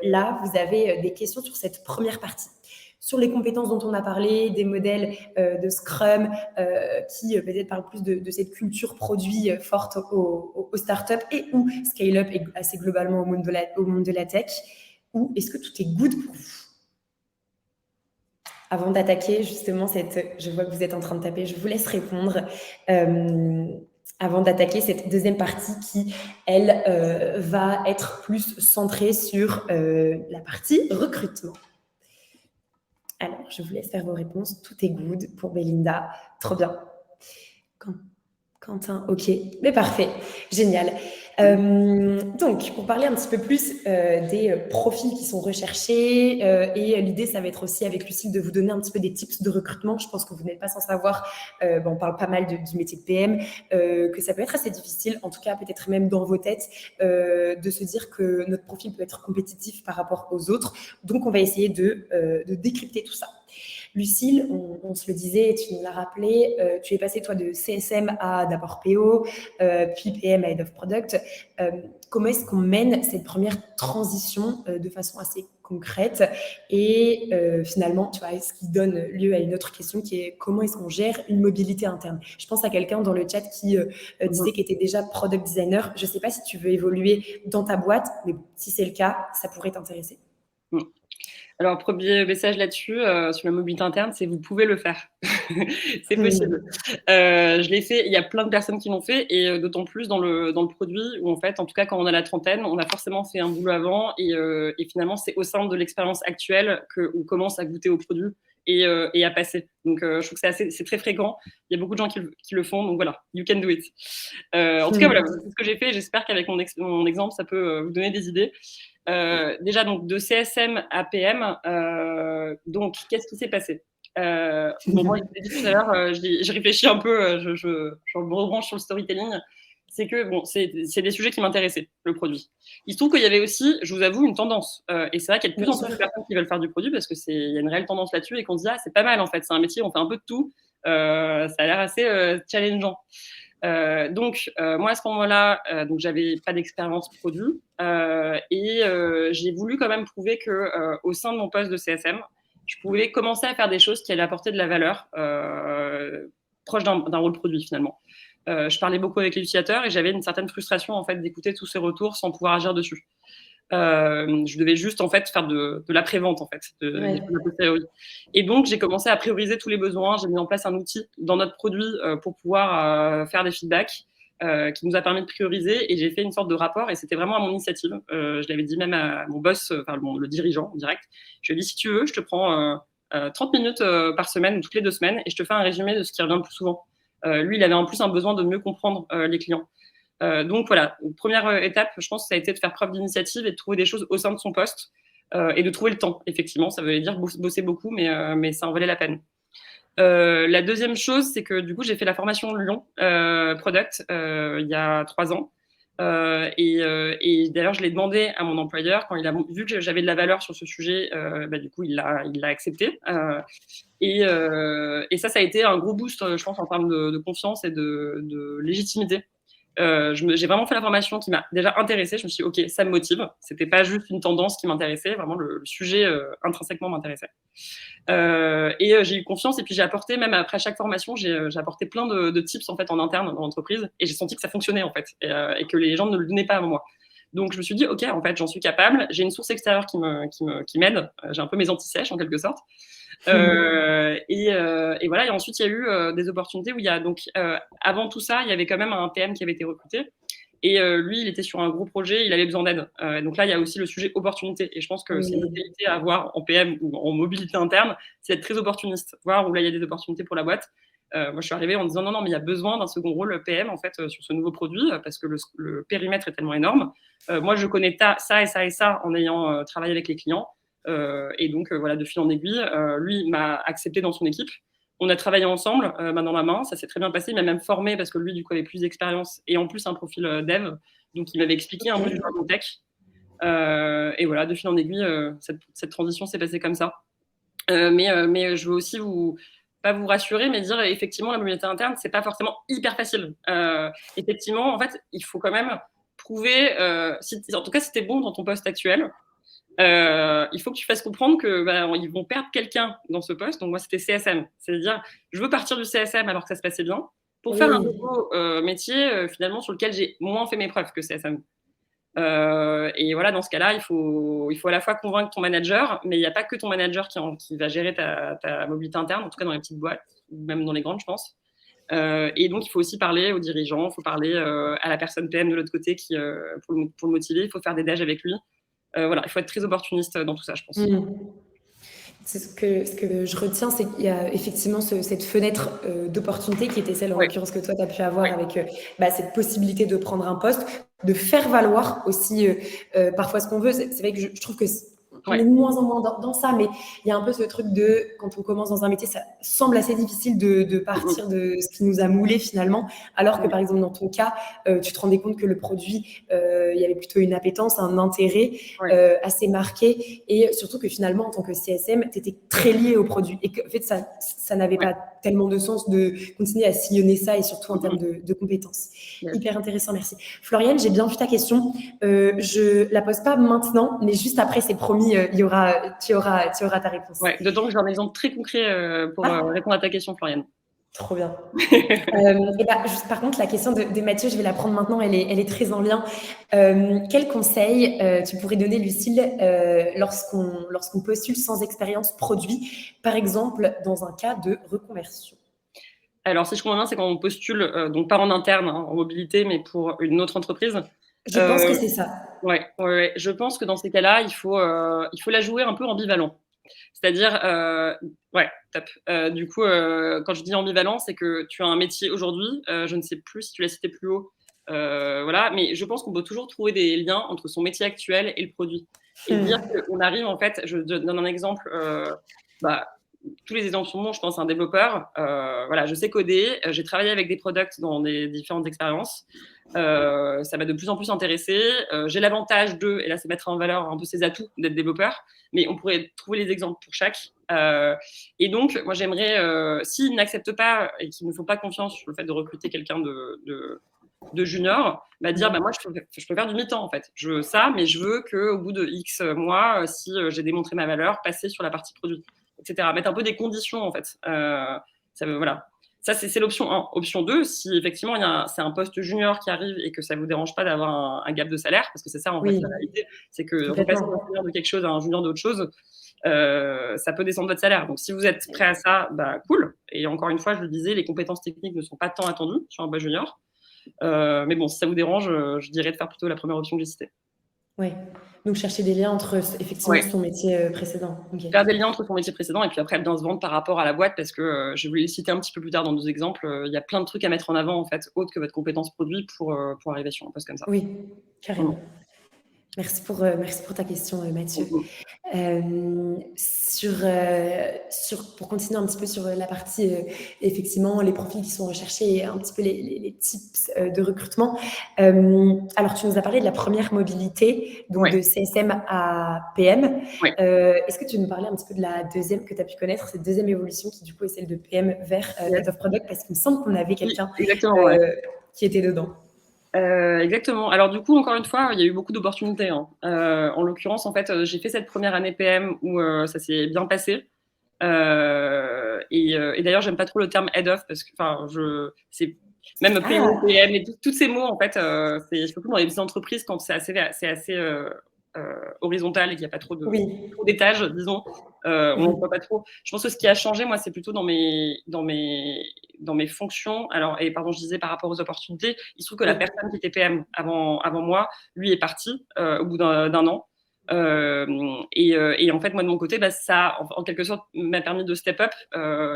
là, vous avez des questions sur cette première partie, sur les compétences dont on a parlé, des modèles de Scrum qui peut-être parlent plus de cette culture produit forte aux startups et ou scale-up et assez globalement au monde de la tech? Ou est-ce que tout est good pour vous? Avant d'attaquer justement je vois que vous êtes en train de taper, je vous laisse répondre. Avant d'attaquer cette deuxième partie qui, elle, va être plus centrée sur la partie recrutement. Alors, je vous laisse faire vos réponses. Tout est good pour Belinda. Trop bien. Quentin, ok, mais parfait, génial. Donc, pour parler un petit peu plus des profils qui sont recherchés, et l'idée, ça va être aussi avec Lucille de vous donner un petit peu des tips de recrutement. Je pense que vous n'êtes pas sans savoir, on parle pas mal du métier de PM, que ça peut être assez difficile, en tout cas peut-être même dans vos têtes, de se dire que notre profil peut être compétitif par rapport aux autres. Donc, on va essayer de décrypter tout ça. Lucille, on se le disait, tu nous l'as rappelé, tu es passée toi de CSM à d'abord PO, puis PM à Head of Product. Comment est-ce qu'on mène cette première transition de façon assez concrètes. Et finalement, tu vois, ce qui donne lieu à une autre question qui est comment est-ce qu'on gère une mobilité interne. Je pense à quelqu'un dans le chat qui disait qu'il était déjà product designer. Je ne sais pas si tu veux évoluer dans ta boîte, mais si c'est le cas, ça pourrait t'intéresser. Alors, premier message là-dessus, sur la mobilité interne, c'est vous pouvez le faire. C'est possible. Je l'ai fait, il y a plein de personnes qui l'ont fait, et d'autant plus dans le produit où, en fait, en tout cas, quand on a la trentaine, on a forcément fait un boulot avant, et finalement, c'est au sein de l'expérience actuelle qu'on commence à goûter au produit et à passer. Donc, je trouve que c'est très fréquent. Il y a beaucoup de gens qui le font, donc voilà, you can do it. En tout cas, voilà, c'est ce que j'ai fait. J'espère qu'avec mon exemple, ça peut vous donner des idées. Déjà, donc, de CSM à PM, donc, qu'est-ce qui s'est passé? Bon, moi, je l'ai dit tout à l'heure, je réfléchis un peu, je me rebranche sur le storytelling. C'est que, bon, c'est des sujets qui m'intéressaient, le produit. Il se trouve qu'il y avait aussi, je vous avoue, une tendance. Et c'est vrai qu'il y a de plus en plus de personnes qui veulent faire du produit parce qu'il y a une réelle tendance là-dessus et qu'on se dit, ah, c'est pas mal, en fait, c'est un métier, on fait un peu de tout. Ça a l'air assez challengeant. Donc, moi, à ce moment-là, donc j'avais pas d'expérience produit, et j'ai voulu quand même prouver que au sein de mon poste de CSM, je pouvais commencer à faire des choses qui allaient apporter de la valeur proche d'un rôle produit finalement. Je parlais beaucoup avec les utilisateurs et j'avais une certaine frustration en fait d'écouter tous ces retours sans pouvoir agir dessus. Je devais juste en fait faire de l'après-vente en fait, et donc j'ai commencé à prioriser tous les besoins. J'ai mis en place un outil dans notre produit pour pouvoir faire des feedbacks qui nous a permis de prioriser, et j'ai fait une sorte de rapport, et c'était vraiment à mon initiative. Je l'avais dit même à mon boss, enfin le dirigeant en direct. Je lui ai dit, si tu veux, je te prends 30 minutes par semaine ou toutes les 2 semaines et je te fais un résumé de ce qui revient le plus souvent. Lui, il avait en plus un besoin de mieux comprendre les clients. Donc voilà, première étape, je pense que ça a été de faire preuve d'initiative et de trouver des choses au sein de son poste, et de trouver le temps. Effectivement, ça veut dire bosser beaucoup, mais ça en valait la peine. La deuxième chose, c'est que du coup, j'ai fait la formation Lyon Product il y a 3 ans. Et d'ailleurs, je l'ai demandé à mon employeur quand il a vu que j'avais de la valeur sur ce sujet. Du coup, il l'a accepté. Et ça a été un gros boost, je pense, en termes de confiance et de légitimité. J'ai vraiment fait la formation qui m'a déjà intéressée. Je me suis dit, OK, ça me motive. C'était pas juste une tendance qui m'intéressait. Vraiment, le sujet intrinsèquement m'intéressait. J'ai eu confiance, et puis j'ai apporté, même après chaque formation, j'ai apporté plein de tips en fait en interne dans l'entreprise, et j'ai senti que ça fonctionnait en fait, et que les gens ne le donnaient pas à moi. Donc je me suis dit, OK, en fait, j'en suis capable. J'ai une source extérieure qui m'aide. J'ai un peu mes anti-sèches en quelque sorte. Et voilà. Et ensuite, il y a eu des opportunités où il y a donc avant tout ça, il y avait quand même un PM qui avait été recruté. Et lui, il était sur un gros projet, il avait besoin d'aide. Donc là, il y a aussi le sujet opportunité. Et je pense que c'est une qualité à avoir en PM ou en mobilité interne, c'est d'être très opportuniste, voir où là, il y a des opportunités pour la boîte. Moi, je suis arrivée en disant non, mais il y a besoin d'un second rôle PM en fait sur ce nouveau produit, parce que le périmètre est tellement énorme. Moi, je connais ça et ça et ça en ayant travaillé avec les clients. Et donc, voilà, de fil en aiguille, lui m'a accepté dans son équipe. On a travaillé ensemble, main dans la main, ça s'est très bien passé. Il m'a même formé parce que lui, du coup, avait plus d'expérience et en plus un profil dev. Donc, il m'avait expliqué un peu du jargon tech. Et voilà, de fil en aiguille, cette transition s'est passée comme ça. Mais je veux aussi pas vous rassurer, mais dire effectivement, la mobilité interne, c'est pas forcément hyper facile. Effectivement, en fait, il faut quand même prouver, en tout cas, si t'es bon dans ton poste actuel, il faut que tu fasses comprendre que ils vont perdre quelqu'un dans ce poste. Donc moi, c'était CSM. C'est-à-dire, je veux partir du CSM alors que ça se passait bien pour faire un nouveau métier finalement sur lequel j'ai moins fait mes preuves que CSM. Et voilà, dans ce cas-là, il faut à la fois convaincre ton manager, mais il n'y a pas que ton manager qui va gérer ta mobilité interne, en tout cas dans les petites boîtes, même dans les grandes, je pense. Et donc, il faut aussi parler aux dirigeants, il faut parler à la personne PM de l'autre côté pour le motiver, il faut faire des déj avec lui. Voilà, il faut être très opportuniste dans tout ça, je pense. C'est ce que je retiens, c'est qu'il y a effectivement cette fenêtre d'opportunité qui était celle en l'occurrence que toi tu as pu avoir avec cette possibilité de prendre un poste, de faire valoir aussi parfois ce qu'on veut. C'est vrai que je trouve que on est de moins en moins dans ça, mais il y a un peu ce truc de, quand on commence dans un métier, ça semble assez difficile de partir de ce qui nous a moulé finalement, alors que par exemple dans ton cas, tu te rendais compte que le produit, il y avait plutôt une appétence, un intérêt assez marqué, et surtout que finalement en tant que CSM, tu étais très lié au produit, et qu'en fait ça n'avait pas tellement de sens de continuer à sillonner ça, et surtout en termes de compétences. Hyper intéressant, merci. Floriane, j'ai bien vu ta question. Je la pose pas maintenant, mais juste après, c'est promis, promis, tu auras ta réponse. Ouais, d'autant que j'ai un exemple très concret pour répondre à ta question, Floriane. Trop bien. Et bah, juste, par contre, la question de Mathieu, je vais la prendre maintenant, elle est très en lien. Quel conseil tu pourrais donner, Lucille, lorsqu'on postule sans expérience produit, par exemple dans un cas de reconversion? Alors, si je comprends bien, c'est quand on postule, donc pas en interne, hein, en mobilité, mais pour une autre entreprise. Je pense que c'est ça. Ouais. Je pense que dans ces cas-là, il faut la jouer un peu ambivalent. C'est-à-dire, ouais, top. Du coup, quand je dis ambivalent, c'est que tu as un métier aujourd'hui, je ne sais plus si tu l'as cité plus haut, voilà, mais je pense qu'on peut toujours trouver des liens entre son métier actuel et le produit. Et dire qu'on arrive, en fait, je donne un exemple, bah, tous les exemples sont bons, je pense à un développeur. Voilà, je sais coder, j'ai travaillé avec des products dans des différentes expériences. Ça m'a de plus en plus intéressé. J'ai l'avantage de, et là c'est mettre en valeur un peu ses atouts d'être développeur, mais on pourrait trouver les exemples pour chaque. Et donc, moi j'aimerais, s'ils n'acceptent pas et qu'ils ne font pas confiance sur le fait de recruter quelqu'un de junior, dire moi je peux faire du mi-temps en fait. Je veux ça, mais je veux qu'au bout de X mois, si j'ai démontré ma valeur, passer sur la partie produit, etc. Mettre un peu des conditions en fait. Voilà. Ça, c'est l'option 1. Option 2, si effectivement c'est un poste junior qui arrive et que ça ne vous dérange pas d'avoir un gap de salaire, parce que c'est ça en fait la réalité, c'est que repasser d'un junior de quelque chose à un junior d'autre chose, ça peut descendre votre salaire. Donc si vous êtes prêt à ça, cool. Et encore une fois, je le disais, les compétences techniques ne sont pas tant attendues sur un poste junior. Mais bon, si ça vous dérange, je dirais de faire plutôt la première option que j'ai citée. Oui, donc chercher des liens entre effectivement son métier précédent. Okay. Faire des liens entre son métier précédent et puis après bien se vendre par rapport à la boîte, parce que je vais les citer un petit peu plus tard dans deux exemples. Il y a plein de trucs à mettre en avant en fait, autres que votre compétence produit pour arriver sur un poste comme ça. Oui, carrément. Merci pour ta question, Mathieu. Pour continuer un petit peu sur la partie, effectivement, les profils qui sont recherchés et un petit peu les tips de recrutement. Alors, tu nous as parlé de la première mobilité, donc de CSM à PM. Est-ce que tu veux nous parler un petit peu de la deuxième que tu as pu connaître, cette deuxième évolution qui, du coup, est celle de PM vers Head of Product, parce qu'il me semble qu'on avait quelqu'un qui était dedans. Exactement. Alors du coup, encore une fois, il y a eu beaucoup d'opportunités. En l'occurrence, en fait, j'ai fait cette première année PM où ça s'est bien passé. Et d'ailleurs, j'aime pas trop le terme head of parce que, c'est même PO, PM et tous ces mots, en fait, c'est surtout dans les petites entreprises quand c'est assez horizontal et qu'il n'y a pas trop d'étages, disons. On n'en voit pas trop. Je pense que ce qui a changé, moi, c'est plutôt dans mes fonctions. Alors, et pardon, je disais par rapport aux opportunités, il se trouve que la personne qui était PM avant moi, lui est parti au bout d'un an. Et en fait, moi, de mon côté, ça, en quelque sorte, m'a permis de step up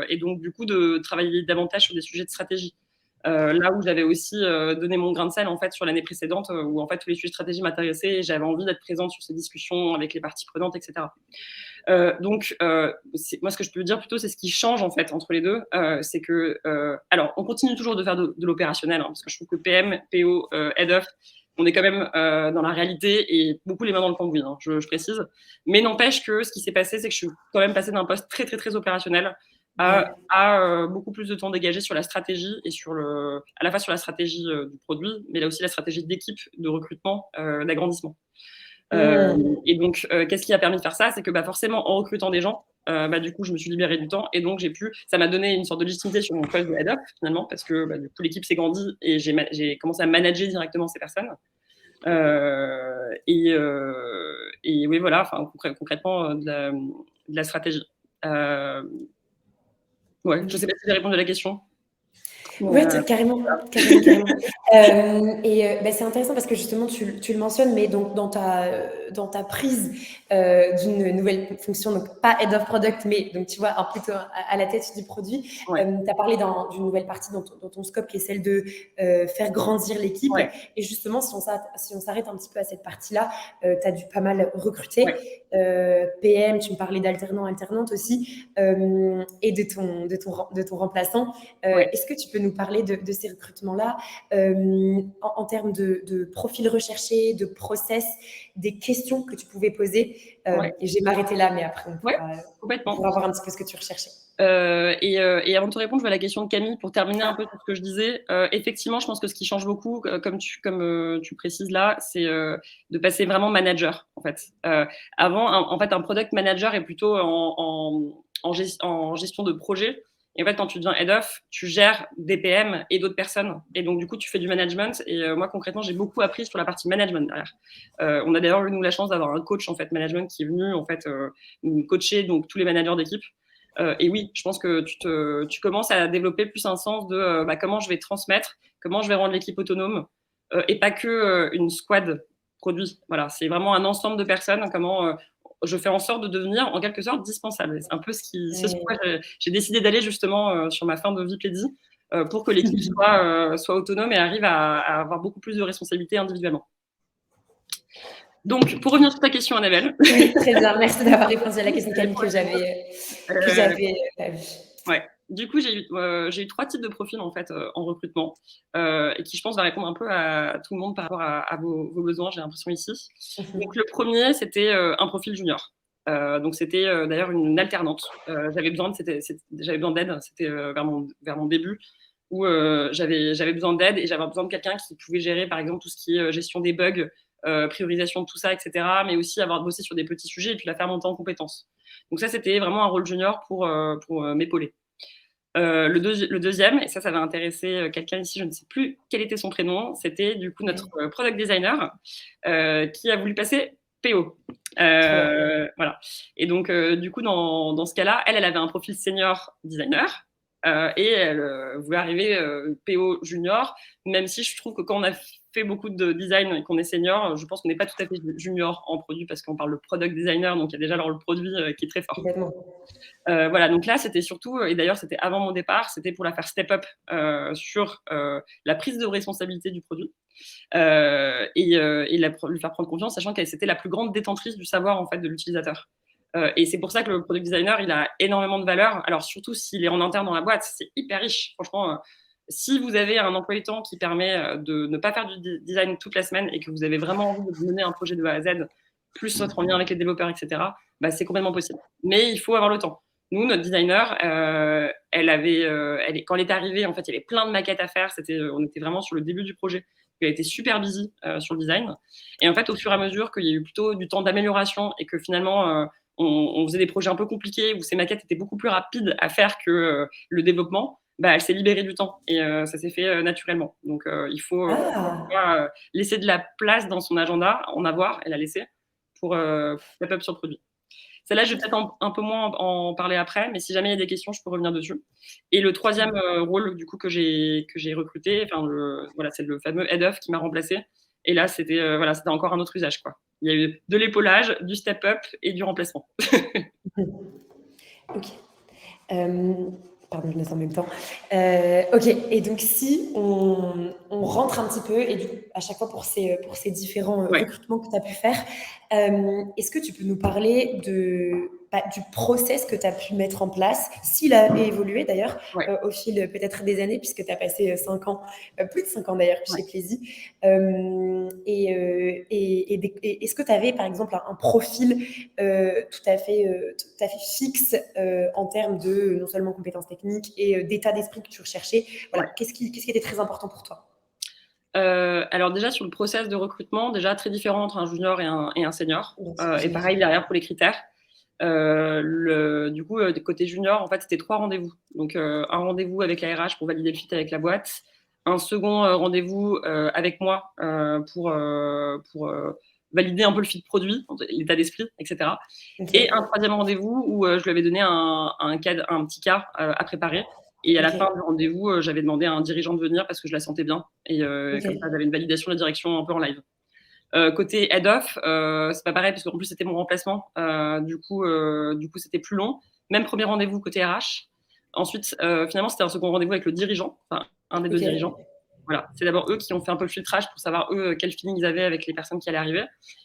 et donc, du coup, de travailler davantage sur des sujets de stratégie. Là où j'avais aussi donné mon grain de sel en fait sur l'année précédente, où en fait tous les sujets de stratégie m'intéressaient et j'avais envie d'être présente sur ces discussions avec les parties prenantes, etc. Donc moi ce que je peux dire plutôt, c'est ce qui change en fait entre les deux, c'est que alors on continue toujours de faire de l'opérationnel, parce que je trouve que PM, PO, Head of, on est quand même dans la réalité et beaucoup les mains dans le cambouis, je précise. Mais n'empêche que ce qui s'est passé, c'est que je suis quand même passée d'un poste très très très opérationnel à beaucoup plus de temps dégagé sur la stratégie et à la fois sur la stratégie du produit, mais là aussi la stratégie d'équipe, de recrutement, d'agrandissement. Et donc, qu'est-ce qui a permis de faire ça? C'est que forcément, en recrutant des gens, du coup, je me suis libérée du temps et donc ça m'a donné une sorte de légitimité sur mon poste de head-up finalement, parce que du coup, l'équipe s'est grandie et j'ai commencé à manager directement ces personnes. Et oui, voilà, concrètement, de la stratégie. Ouais, je sais pas si j'ai répondu à la question. Oui, carrément. C'est intéressant parce que justement, tu le mentionnes, mais donc dans ta prise d'une nouvelle fonction, donc pas Head of Product, mais donc tu vois, plutôt à la tête du produit, tu as parlé d'une nouvelle partie dans ton scope qui est celle de faire grandir l'équipe. Et justement, si on s'arrête un petit peu à cette partie-là, tu as dû pas mal recruter. PM, tu me parlais d'alternant, alternante aussi, et de ton remplaçant. Est-ce que tu peux nous parler de ces recrutements-là, en termes de profil recherché, de process, des questions que tu pouvais poser. Et je vais m'arrêter là, mais après, on pourra voir un petit peu ce que tu recherchais. Et avant de te répondre, je vois la question de Camille pour terminer un peu sur ce que je disais. Effectivement, je pense que ce qui change beaucoup, comme tu précises là, c'est de passer vraiment manager, en fait. Avant, en fait, un product manager est plutôt en gestion de projet. Et en fait, quand tu deviens head of, tu gères des PM et d'autres personnes. Et donc, du coup, tu fais du management. Et moi, concrètement, j'ai beaucoup appris sur la partie management derrière. On a d'ailleurs eu, nous, la chance d'avoir un coach, en fait, management qui est venu, en fait, nous coacher donc, tous les managers d'équipe. Et oui, je pense que tu commences à développer plus un sens de comment je vais transmettre, comment je vais rendre l'équipe autonome, et pas que une squad produit. Voilà, c'est vraiment un ensemble de personnes, comment je fais en sorte de devenir en quelque sorte dispensable. C'est un peu ce sur quoi j'ai décidé d'aller justement sur ma fin de vie Pleddy, pour que l'équipe soit autonome et arrive à avoir beaucoup plus de responsabilités individuellement. Donc, pour revenir sur ta question, Annabelle. Oui, très bien. Merci d'avoir répondu à la question de Camille que j'avais pas vue. Ouais. Du coup, j'ai eu 3 types de profils en fait en recrutement, et qui je pense va répondre un peu à tout le monde par rapport à vos besoins, j'ai l'impression ici. Donc le premier, c'était un profil junior. Donc c'était d'ailleurs une alternante. J'avais besoin d'aide, c'était vers mon début où j'avais besoin d'aide et j'avais besoin de quelqu'un qui pouvait gérer par exemple tout ce qui est gestion des bugs, priorisation de tout ça, etc. Mais aussi avoir bossé sur des petits sujets et puis la faire monter en compétences. Donc ça, c'était vraiment un rôle junior pour m'épauler. Le deuxième, et ça va intéresser quelqu'un ici, je ne sais plus quel était son prénom, c'était du coup notre product designer qui a voulu passer PO. Voilà. Et donc, du coup, dans ce cas-là, elle avait un profil senior designer et elle voulait arriver PO junior, même si je trouve que quand on a fait beaucoup de design et qu'on est senior, je pense qu'on n'est pas tout à fait junior en produit parce qu'on parle de product designer, donc il y a déjà le produit qui est très fort. Voilà, donc là, c'était surtout, et d'ailleurs, c'était avant mon départ, c'était pour la faire step up sur la prise de responsabilité du produit et lui faire prendre confiance, sachant qu'elle c'était la plus grande détentrice du savoir en fait de l'utilisateur. Et c'est pour ça que le product designer, il a énormément de valeur. Alors surtout s'il est en interne dans la boîte, c'est hyper riche. Franchement, si vous avez un emploi du temps qui permet de ne pas faire du design toute la semaine et que vous avez vraiment envie de mener un projet de A à Z, plus votre en lien avec les développeurs, etc., bah, c'est complètement possible. Mais il faut avoir le temps. Nous, notre designer, quand elle est arrivée, en fait, il y avait plein de maquettes à faire. On était vraiment sur le début du projet. Elle était super busy sur le design. Et en fait, au fur et à mesure qu'il y a eu plutôt du temps d'amélioration et que finalement, on faisait des projets un peu compliqués où ces maquettes étaient beaucoup plus rapides à faire que le développement, bah, elle s'est libérée du temps et ça s'est fait naturellement. Donc, il faut laisser de la place dans son agenda, elle a laissé, pour step up sur le produit. Celle-là, je vais peut-être un peu moins en parler après, mais si jamais il y a des questions, je peux revenir dessus. Et le troisième rôle du coup que j'ai recruté, c'est le fameux head of qui m'a remplacé. Et là, c'était encore un autre usage, quoi. Il y a eu de l'épaulage, du step-up et du remplacement. Ok. Pardon, je laisse en même temps. Ok, et donc si on rentre un petit peu, et du coup, à chaque fois pour ces différents recrutements que tu as pu faire, est-ce que tu peux nous parler du process que tu as pu mettre en place, s'il a évolué d'ailleurs au fil peut-être des années, puisque tu as passé 5 ans, plus de 5 ans d'ailleurs chez Pleddy. Est-ce que tu avais par exemple un profil tout à fait fixe en termes de non seulement compétences techniques et d'état d'esprit que tu recherchais? Voilà, qu'est-ce qui était très important pour toi? Alors déjà sur le process de recrutement, déjà très différent entre un junior et un senior. Et pareil derrière pour les critères. Du coup, côté junior, en fait, c'était 3 rendez-vous. Donc, un rendez-vous avec la RH pour valider le fit avec la boîte, un second rendez-vous avec moi pour valider un peu le fit produit, l'état d'esprit, etc. Okay. Et un troisième rendez-vous où je lui avais donné un petit cas à préparer. Et à la fin du rendez-vous, j'avais demandé à un dirigeant de venir parce que je la sentais bien. Et comme ça, j'avais une validation de la direction un peu en live. Côté head off, c'est pas pareil parce qu'en plus c'était mon remplacement. Du coup, c'était plus long. Même premier rendez-vous côté RH. Ensuite, finalement, c'était un second rendez-vous avec le dirigeant, enfin un des deux dirigeants. Voilà, c'est d'abord eux qui ont fait un peu le filtrage pour savoir eux quel feeling ils avaient avec les personnes qui allaient arriver.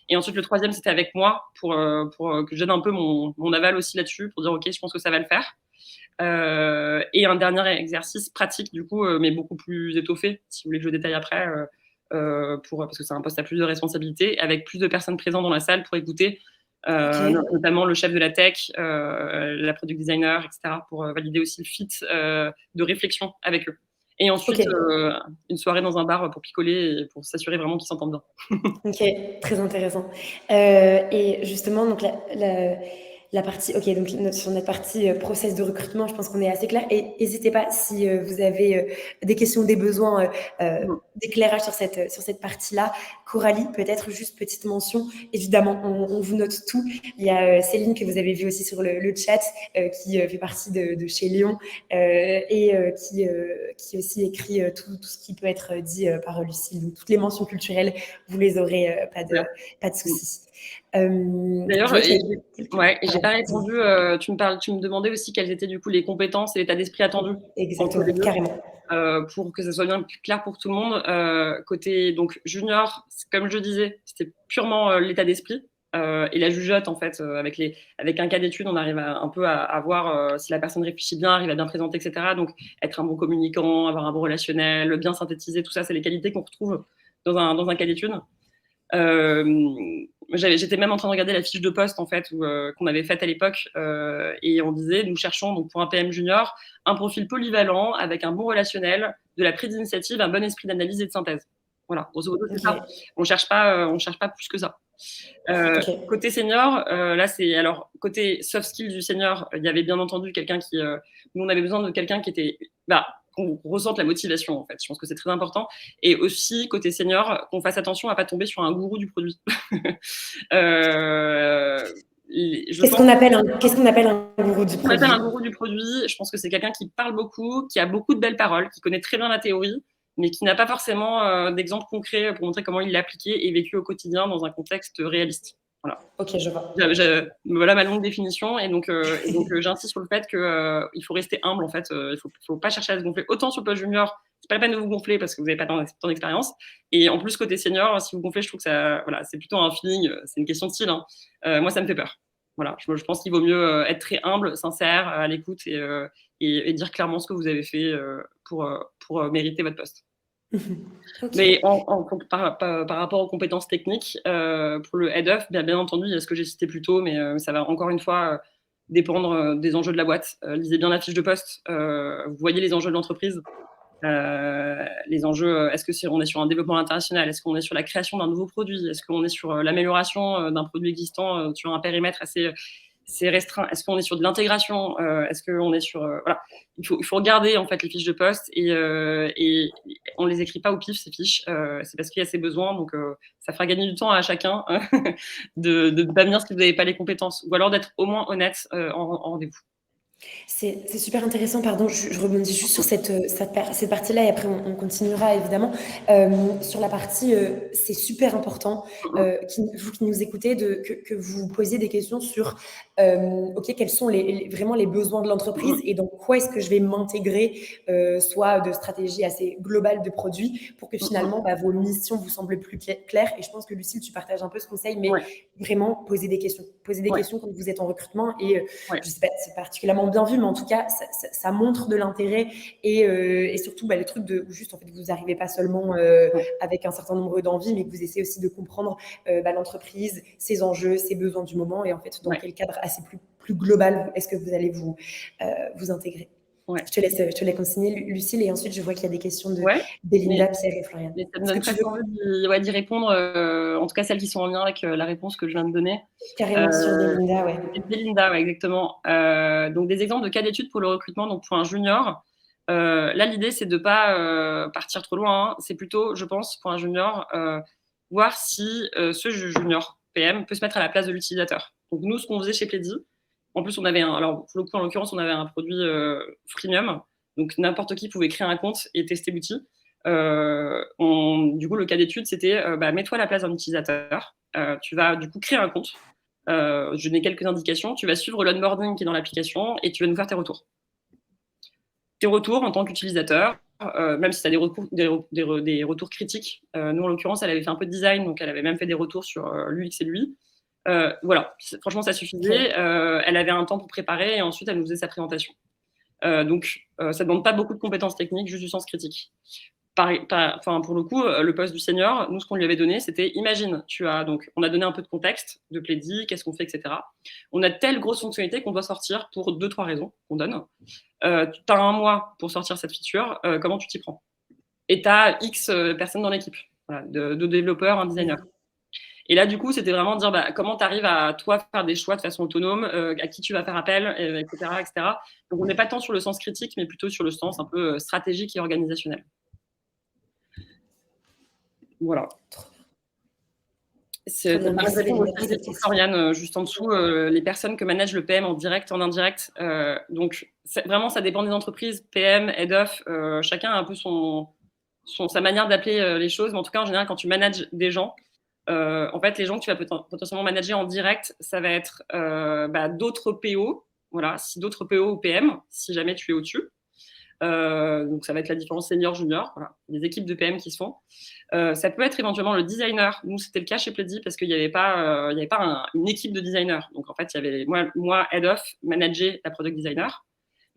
Et ensuite, le troisième, c'était avec moi pour que je donne un peu mon aval aussi là-dessus pour dire ok, je pense que ça va le faire. Et un dernier exercice pratique, du coup, mais beaucoup plus étoffé, si vous voulez que je détaille après, parce que c'est un poste à plus de responsabilité, avec plus de personnes présentes dans la salle pour écouter, notamment le chef de la tech, la product designer, etc., pour valider aussi le fit de réflexion avec eux. Et ensuite, une soirée dans un bar pour picoler et pour s'assurer vraiment qu'ils s'entendent bien. Ok, très intéressant. Et justement, donc la partie, ok, donc sur notre partie process de recrutement, je pense qu'on est assez clair. Et n'hésitez pas si vous avez des questions, des besoins d'éclairage sur cette partie-là. Coralie, peut-être juste petite mention. Évidemment, on vous note tout. Il y a Céline que vous avez vu aussi sur le chat, qui fait partie de chez Lyon et qui aussi écrit tout ce qui peut être dit par Lucille. Donc, toutes les mentions culturelles, vous les aurez, pas de soucis. D'ailleurs, j'ai pas répondu. Tu me demandais aussi quelles étaient du coup les compétences et l'état d'esprit attendu. Exactement, carrément. Pour que ça soit bien clair pour tout le monde. Côté donc junior, comme je disais, c'était purement l'état d'esprit et la jugeote en fait. Avec un cas d'étude, on arrive un peu à voir si la personne réfléchit bien, arrive à bien présenter, etc. Donc être un bon communicant, avoir un bon relationnel, bien synthétiser, tout ça, c'est les qualités qu'on retrouve dans un cas d'étude. J'étais même en train de regarder la fiche de poste en fait qu'on avait faite à l'époque et on disait nous cherchons donc pour un PM junior un profil polyvalent avec un bon relationnel, de la prise d'initiative, un bon esprit d'analyse et de synthèse. Voilà, grosso modo c'est ça. On cherche pas plus que ça. Côté senior, là c'est alors côté soft skills du senior, il y avait bien entendu quelqu'un qui nous on avait besoin de quelqu'un qui était qu'on ressente la motivation en fait. Je pense que c'est très important. Et aussi côté senior, qu'on fasse attention à pas tomber sur un gourou du produit. Qu'est-ce qu'on appelle un gourou du produit? Un gourou du produit, je pense que c'est quelqu'un qui parle beaucoup, qui a beaucoup de belles paroles, qui connaît très bien la théorie, mais qui n'a pas forcément d'exemples concrets pour montrer comment il l'a appliqué et vécu au quotidien dans un contexte réaliste. Voilà. Ok, je vois. Voilà ma longue définition. Et donc j'insiste sur le fait qu'il faut rester humble, en fait. Il faut pas chercher à se gonfler. Autant sur le poste junior, c'est pas la peine de vous gonfler parce que vous n'avez pas tant d'expérience. Et en plus, côté senior, si vous gonflez, je trouve que c'est plutôt un feeling, c'est une question de style. Hein. Moi, ça me fait peur. Voilà, je pense qu'il vaut mieux être très humble, sincère, à l'écoute et dire clairement ce que vous avez fait pour mériter votre poste. Mais par rapport aux compétences techniques, pour le head of, bien entendu, il y a ce que j'ai cité plus tôt, mais ça va encore une fois dépendre des enjeux de la boîte. Lisez bien la fiche de poste, vous voyez les enjeux de l'entreprise. Les enjeux, est-ce que on est sur un développement international? Est-ce qu'on est sur la création d'un nouveau produit? Est-ce qu'on est sur l'amélioration d'un produit existant sur un périmètre assez restreint? Est-ce qu'on est sur de l'intégration? Est-ce qu'on est sur voilà, il faut regarder en fait les fiches de poste et on les écrit pas au pif ces fiches. C'est parce qu'il y a ces besoins, donc ça fera gagner du temps à chacun de ne pas venir si vous n'avez pas les compétences, ou alors d'être au moins honnête en rendez-vous. C'est super intéressant, pardon, je rebondis juste sur cette partie-là et après on continuera évidemment. Sur la partie, c'est super important, vous qui nous écoutez, que vous posiez des questions sur quels sont vraiment les besoins de l'entreprise et dans quoi est-ce que je vais m'intégrer, soit de stratégie assez globale de produits pour que finalement vos missions vous semblent plus claires. Et je pense que Lucille, tu partages un peu ce conseil, mais vraiment poser des questions. Poser des questions quand vous êtes en recrutement et je sais pas, c'est particulièrement bien vu, mais en tout cas, ça montre de l'intérêt et surtout le truc de juste en fait vous n'arrivez pas seulement avec un certain nombre d'envies, mais que vous essayez aussi de comprendre l'entreprise, ses enjeux, ses besoins du moment et en fait dans quel cadre assez plus global est-ce que vous allez vous intégrer. Je te laisse continuer, Lucille, et ensuite je vois qu'il y a des questions d'Elinda, Pierre et Florian. Ça me donne presque envie d'y répondre, en tout cas celles qui sont en lien avec la réponse que je viens de donner. Carrément sur d'Elinda, ouais. D'Elinda, exactement. Donc des exemples de cas d'études pour le recrutement, donc pour un junior. Là, l'idée, c'est de ne pas partir trop loin. Hein. C'est plutôt, je pense, pour un junior, voir si ce junior PM peut se mettre à la place de l'utilisateur. Donc nous, ce qu'on faisait chez Plaidy, en plus, on avait alors pour le coup, en l'occurrence, on avait un produit freemium. Donc n'importe qui pouvait créer un compte et tester l'outil. Du coup, le cas d'étude, c'était mets-toi à la place d'un utilisateur. Tu vas du coup créer un compte. Je donne quelques indications. Tu vas suivre l'onboarding qui est dans l'application et tu vas nous faire tes retours. Tes retours en tant qu'utilisateur, même si tu as des retours critiques. Nous, en l'occurrence, elle avait fait un peu de design, donc elle avait même fait des retours sur l'UX et lui. Voilà, franchement, ça suffisait. Elle avait un temps pour préparer et ensuite, elle nous faisait sa présentation. Donc, ça demande pas beaucoup de compétences techniques, juste du sens critique. Pour le coup, le poste du senior, nous, ce qu'on lui avait donné, c'était imagine, on a donné un peu de contexte, de Pleddy, qu'est-ce qu'on fait, etc. On a telle grosse fonctionnalité qu'on doit sortir pour 2-3 raisons qu'on donne. Tu as un mois pour sortir cette feature, comment tu t'y prends? Et tu as X personnes dans l'équipe, voilà, de développeurs, un designer. Et là, du coup, c'était vraiment de dire comment tu arrives à, toi, faire des choix de façon autonome, à qui tu vas faire appel, etc., etc. Donc, on n'est pas tant sur le sens critique, mais plutôt sur le sens un peu stratégique et organisationnel. Voilà. C'est Floriane, juste en dessous, les personnes que manage le PM en direct, en indirect. Donc, vraiment, ça dépend des entreprises. PM, head of, chacun a un peu sa manière d'appeler les choses. Mais en tout cas, en général, quand tu manages des gens, en fait, les gens que tu vas potentiellement manager en direct, ça va être d'autres PO. Voilà, d'autres PO ou PM, si jamais tu es au-dessus. Donc, ça va être la différence senior-junior. Voilà, des équipes de PM qui se font. Ça peut être éventuellement le designer. Nous, c'était le cas chez Pleddy parce qu'il n'y avait pas, une équipe de designers. Donc, en fait, il y avait moi, head of, manager la product designer.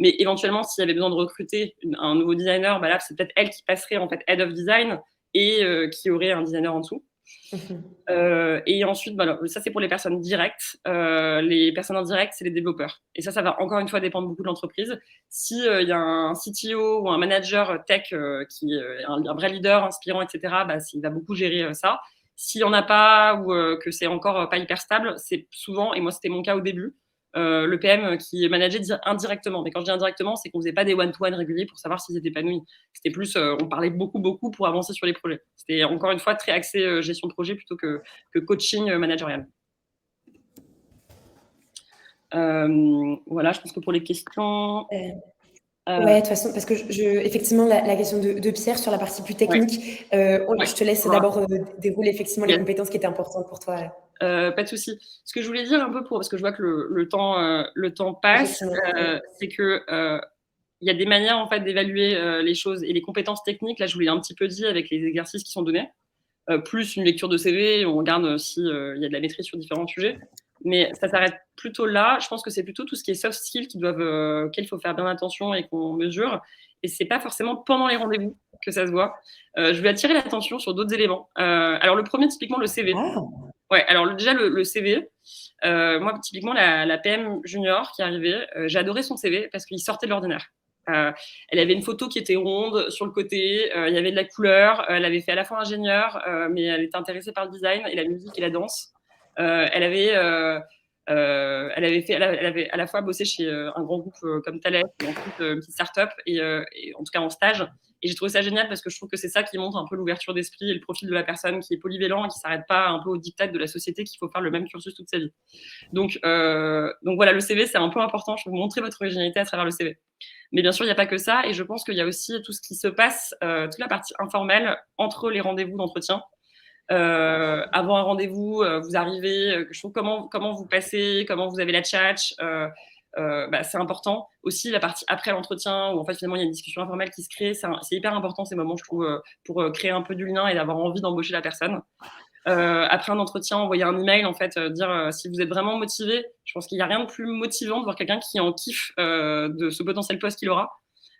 Mais éventuellement, s'il y avait besoin de recruter un nouveau designer, là, c'est peut-être elle qui passerait en fait head of design et qui aurait un designer en dessous. Et ensuite, ça c'est pour les personnes directes. Les personnes indirectes, c'est les développeurs. Et ça va encore une fois dépendre beaucoup de l'entreprise. Si y a un CTO ou un manager tech qui est un vrai leader inspirant, etc., il va beaucoup gérer ça. S'il n'y en a pas ou que c'est encore pas hyper stable, c'est souvent, et moi c'était mon cas au début, le PM qui est managé indirectement. Mais quand je dis indirectement, c'est qu'on faisait pas des one-to-one réguliers pour savoir s'ils étaient épanouis. C'était plus, on parlait beaucoup pour avancer sur les projets. C'était encore une fois très axé gestion de projet plutôt que coaching managérial. Voilà, je pense que pour les questions. Ouais, de toute façon, parce que effectivement, la question de Pierre sur la partie plus technique, je te laisse d'abord dérouler effectivement les compétences qui étaient importantes pour toi. Pas de souci. Ce que je voulais dire un peu parce que je vois que le temps passe, c'est que il y a des manières en fait d'évaluer les choses et les compétences techniques. Là, je vous l'ai un petit peu dit avec les exercices qui sont donnés, plus une lecture de CV. On regarde si il y a de la maîtrise sur différents sujets. Mais ça s'arrête plutôt là. Je pense que c'est plutôt tout ce qui est soft skills auxquels il faut faire bien attention et qu'on mesure. Et c'est pas forcément pendant les rendez-vous que ça se voit. Je vais attirer l'attention sur d'autres éléments. Alors le premier, typiquement le CV. Ouais, alors déjà le CV. Moi, typiquement, la PM junior qui arrivait, j'ai adoré son CV parce qu'il sortait de l'ordinaire. Elle avait une photo qui était ronde sur le côté, il y avait de la couleur, elle avait fait à la fois ingénieur, mais elle était intéressée par le design et la musique et la danse. Elle avait à la fois bossé chez un grand groupe comme Thales, et ensuite une petite start-up, et en tout cas en stage. Et j'ai trouvé ça génial parce que je trouve que c'est ça qui montre un peu l'ouverture d'esprit et le profil de la personne qui est polyvalent et qui ne s'arrête pas un peu au diktat de la société qu'il faut faire le même cursus toute sa vie. Donc voilà, le CV, c'est un peu important. Je peux vous montrer votre originalité à travers le CV. Mais bien sûr, il n'y a pas que ça. Et je pense qu'il y a aussi tout ce qui se passe, toute la partie informelle entre les rendez-vous d'entretien. Avant un rendez-vous, vous arrivez, je trouve comment vous passez, comment vous avez la tchatch, c'est important. Aussi la partie après l'entretien où en fait finalement il y a une discussion informelle qui se crée, c'est hyper important ces moments, je trouve, pour créer un peu du lien et d'avoir envie d'embaucher la personne. Après un entretien, envoyer un email, en fait, dire si vous êtes vraiment motivé. Je pense qu'il n'y a rien de plus motivant de voir quelqu'un qui en kiffe de ce potentiel poste qu'il aura.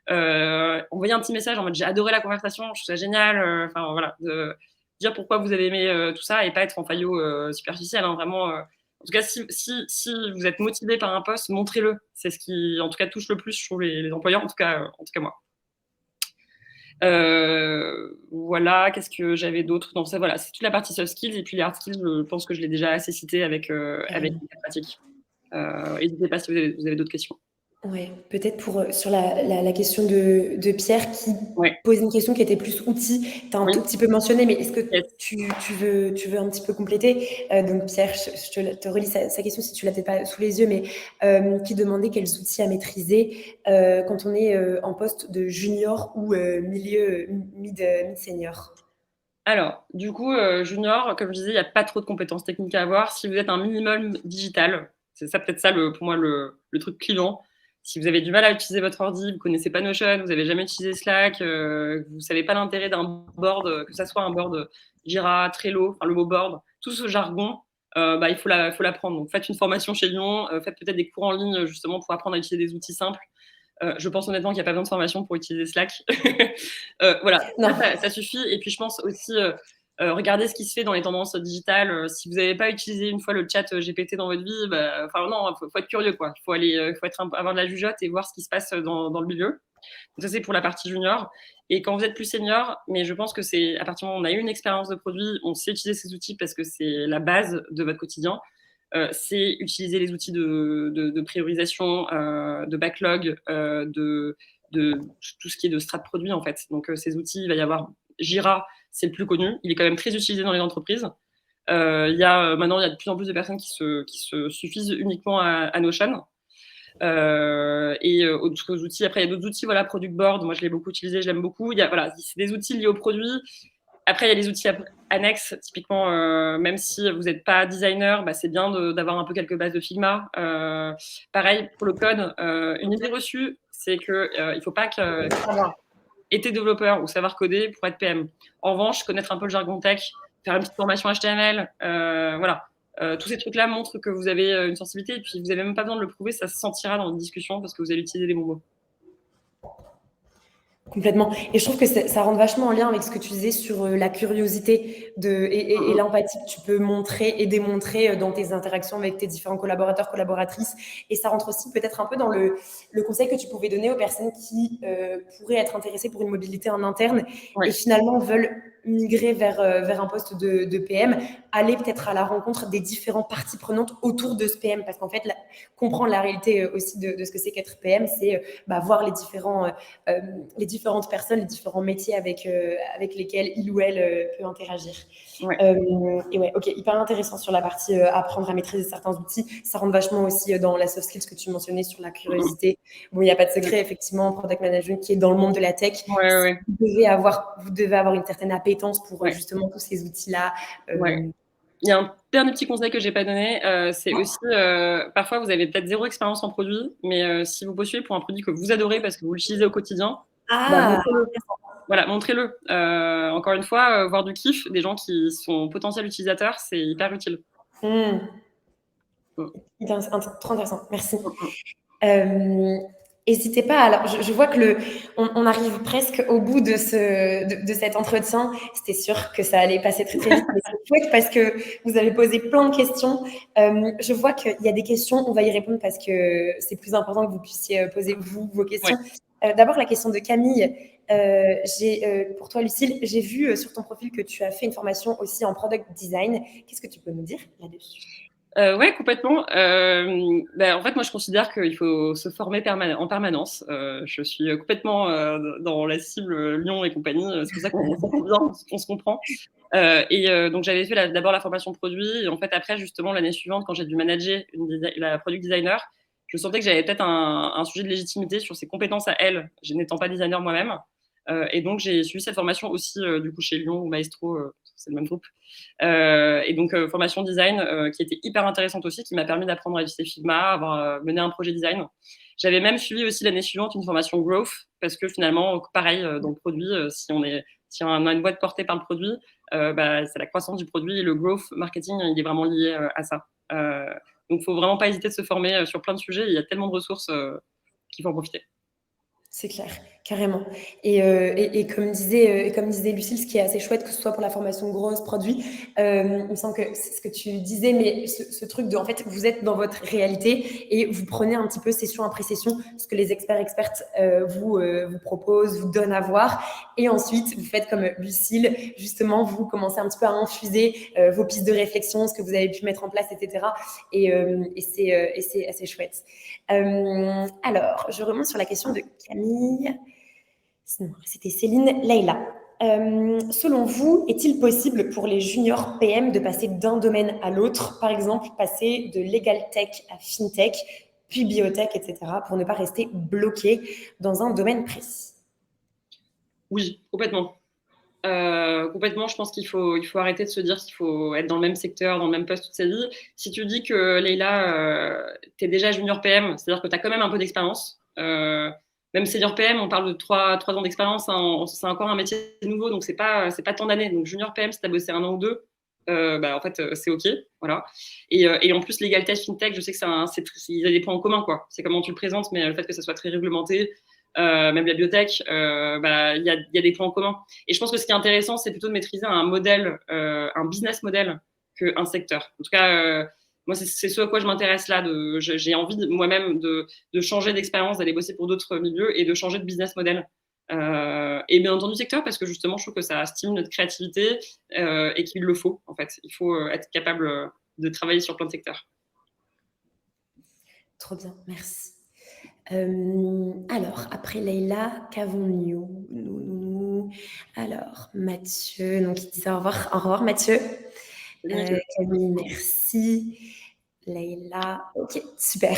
Envoyer un petit message en mode j'ai adoré la conversation, je trouve ça génial. Enfin voilà, de dire pourquoi vous avez aimé tout ça et pas être en faillot superficiel. Hein, vraiment. En tout cas, si vous êtes motivé par un poste, montrez-le. C'est ce qui, en tout cas, touche le plus, je trouve, les employeurs, en tout cas moi. Voilà, qu'est-ce que j'avais d'autre? Non, ça, voilà, c'est toute la partie soft skills. Et puis les hard skills, je pense que je l'ai déjà assez cité avec les pratiques. N'hésitez pas si vous avez d'autres questions. Ouais, peut-être sur la question de Pierre qui pose une question qui était plus outil. Tu as un tout petit peu mentionné, mais est-ce que tu veux un petit peu compléter? Donc Pierre, je te relis sa question si tu l'as peut-être pas sous les yeux, mais qui demandait quels outils à maîtriser quand on est en poste de junior ou mid-senior. Alors, du coup, junior, comme je disais, il n'y a pas trop de compétences techniques à avoir. Si vous êtes un minimum digital, c'est ça peut-être ça pour moi le truc clivant. Si vous avez du mal à utiliser votre ordi, vous ne connaissez pas Notion, vous n'avez jamais utilisé Slack, vous ne savez pas l'intérêt d'un board, que ce soit un board Jira, Trello, enfin le mot board, tout ce jargon, il faut l'apprendre. Donc faites une formation chez Lyon, faites peut-être des cours en ligne justement pour apprendre à utiliser des outils simples. Je pense honnêtement qu'il n'y a pas besoin de formation pour utiliser Slack. Voilà, Non. ça suffit. Et puis je pense aussi, regardez ce qui se fait dans les tendances digitales. Si vous n'avez pas utilisé une fois le chat GPT dans votre vie, enfin non, faut être curieux, quoi. Faut aller, faut avoir de la jugeote et voir ce qui se passe dans le milieu. Donc ça, c'est pour la partie junior. Et quand vous êtes plus senior, mais je pense que c'est à partir du moment où on a eu une expérience de produit, on sait utiliser ces outils parce que c'est la base de votre quotidien. C'est utiliser les outils de priorisation, de backlog, de tout ce qui est de strat produit, en fait. Donc, ces outils, il va y avoir Jira, c'est le plus connu. Il est quand même très utilisé dans les entreprises. Maintenant, il y a de plus en plus de personnes qui se suffisent uniquement à Notion. Et autres outils. Après, il y a d'autres outils, voilà, Product Board. Moi, je l'ai beaucoup utilisé, je l'aime beaucoup. Voilà, c'est des outils liés au produit. Après, il y a les outils annexes. Typiquement, même si vous n'êtes pas designer, c'est bien d'avoir un peu quelques bases de Figma. Pareil, pour le code, une idée reçue, c'est qu'il ne faut pas savoir être développeur ou savoir coder pour être PM. En revanche, connaître un peu le jargon tech, faire une petite formation HTML, voilà. Tous ces trucs-là montrent que vous avez une sensibilité et puis vous n'avez même pas besoin de le prouver, ça se sentira dans une discussion parce que vous allez utiliser les bons mots. Complètement. Et je trouve que ça rentre vachement en lien avec ce que tu disais sur la curiosité et l'empathie que tu peux montrer et démontrer dans tes interactions avec tes différents collaborateurs, collaboratrices. Et ça rentre aussi peut-être un peu dans le conseil que tu pouvais donner aux personnes qui pourraient être intéressées pour une mobilité en interne et finalement veulent migrer vers un poste de PM, aller peut-être à la rencontre des différentes parties prenantes autour de ce PM. Parce qu'en fait, comprendre la réalité aussi de ce que c'est qu'être PM, c'est voir les différentes personnes, les différents métiers avec lesquels il ou elle peut interagir. Ouais. Et ouais, ok, hyper intéressant sur la partie apprendre à maîtriser certains outils. Ça rentre vachement aussi dans la soft skills que tu mentionnais sur la curiosité. Bon, il n'y a pas de secret, effectivement, product management qui est dans le monde de la tech. Vous devez avoir une certaine appétence pour justement tous ces outils-là. Il y a un dernier petit conseil que j'ai pas donné, c'est aussi parfois vous avez peut-être 0 expérience en produit, mais si vous postulez pour un produit que vous adorez parce que vous l'utilisez au quotidien, montrez-le. Voilà, montrez-le. Encore une fois, voir du kiff, des gens qui sont potentiels utilisateurs, c'est hyper utile. Trop intéressant, merci. N'hésitez pas. Alors, je vois que on arrive presque au bout de cet entretien. C'était sûr que ça allait passer très très vite, mais c'est chouette parce que vous avez posé plein de questions. Je vois qu'il y a des questions, on va y répondre parce que c'est plus important que vous puissiez poser vos questions. D'abord, la question de Camille. Pour toi, Lucille, j'ai vu sur ton profil que tu as fait une formation aussi en product design. Qu'est-ce que tu peux nous dire là-dessus ? Oui, complètement. En fait, moi, je considère qu'il faut se former en permanence. Je suis complètement dans la cible Lyon et compagnie. C'est pour ça qu'on se comprend. Donc, j'avais fait d'abord la formation produit. Et en fait, après, justement, l'année suivante, quand j'ai dû manager la product designer, je sentais que j'avais peut-être un sujet de légitimité sur ses compétences à elle, n'étant pas designer moi-même. Et donc, j'ai suivi cette formation aussi, du coup, chez Lyon ou Maestro, c'est le même groupe. Et donc, formation design qui était hyper intéressante aussi, qui m'a permis d'apprendre à utiliser Figma, avoir mené un projet design. J'avais même suivi aussi l'année suivante une formation growth, parce que finalement, pareil, dans le produit, si on a une boîte portée par le produit, c'est la croissance du produit et le growth marketing, il est vraiment lié à ça. Donc, il ne faut vraiment pas hésiter de se former sur plein de sujets. Il y a tellement de ressources qu'il faut en profiter. C'est clair, carrément. Et comme disait Lucille, ce qui est assez chouette, que ce soit pour la formation grosse produit, il me semble que c'est ce que tu disais, mais ce truc de, en fait, vous êtes dans votre réalité et vous prenez un petit peu session après session ce que les expertes vous proposent, vous donnent à voir. Et ensuite, vous faites comme Lucille, justement, vous commencez un petit peu à infuser vos pistes de réflexion, ce que vous avez pu mettre en place, etc. Et c'est assez chouette. Alors, je remonte sur la question de Camille. C'était Céline Leïla. Selon vous, est-il possible pour les juniors PM de passer d'un domaine à l'autre, par exemple passer de legal tech à fintech, puis biotech, etc., pour ne pas rester bloqué dans un domaine précis? Oui, complètement. Complètement, je pense qu'il faut arrêter de se dire qu'il faut être dans le même secteur, dans le même poste toute sa vie. Si tu dis que Leïla, tu es déjà junior PM, c'est-à-dire que tu as quand même un peu d'expérience. Même senior PM, on parle de 3 ans d'expérience, hein, c'est encore un métier nouveau, donc c'est pas tant d'années. Donc junior PM, si tu as bossé 1 an ou 2, en fait, c'est OK, voilà. Et en plus, legal tech, fintech, je sais que il y a des points en commun, quoi. C'est comment tu le présentes, mais le fait que ça soit très réglementé, même la biotech, il y a des points en commun. Et je pense que ce qui est intéressant, c'est plutôt de maîtriser un modèle, un business model qu'un secteur. En tout cas, moi, c'est ce à quoi je m'intéresse là. J'ai envie moi-même de changer d'expérience, d'aller bosser pour d'autres milieux et de changer de business model. Et bien entendu secteur, parce que justement, je trouve que ça stimule notre créativité et qu'il le faut, en fait. Il faut être capable de travailler sur plein de secteurs. Trop bien, merci. Alors, après Leïla, qu'avons-nous? Alors, Mathieu, donc il disait au revoir. Au revoir, Mathieu. Camille, merci. Leïla, ok, super.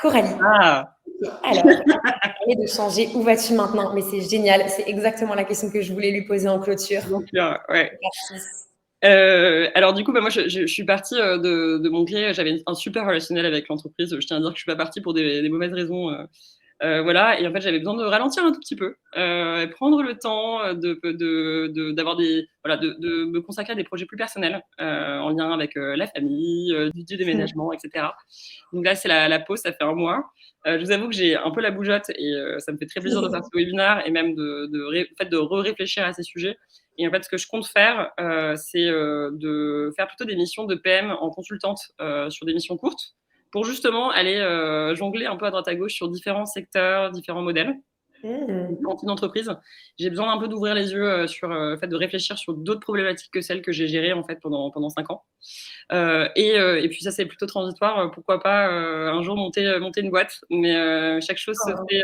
Coralie. Ah. Alors, parler de changer, où vas-tu maintenant? Mais c'est génial, c'est exactement la question que je voulais lui poser en clôture. Donc, ouais. Alors du coup, moi, je suis partie de mon gré. J'avais un super relationnel avec l'entreprise. Je tiens à dire que je suis pas partie pour des mauvaises raisons. Voilà. Et en fait, j'avais besoin de ralentir un tout petit peu, et prendre le temps d'avoir de me consacrer à des projets plus personnels en lien avec la famille, du déménagement, etc. Donc là, c'est la pause. Ça fait un mois. Je vous avoue que j'ai un peu la bougeotte et ça me fait très plaisir de faire ce webinaire et même de réfléchir à ces sujets. Et en fait, ce que je compte faire, c'est de faire plutôt des missions de PM en consultante sur des missions courtes pour justement aller jongler un peu à droite à gauche sur différents secteurs, différents modèles, différents types d'entreprises. J'ai besoin un peu d'ouvrir les yeux sur le fait de réfléchir sur d'autres problématiques que celles que j'ai gérées en fait pendant 5 ans. Et puis ça, c'est plutôt transitoire. Pourquoi pas un jour monter une boîte, mais chaque chose se fait.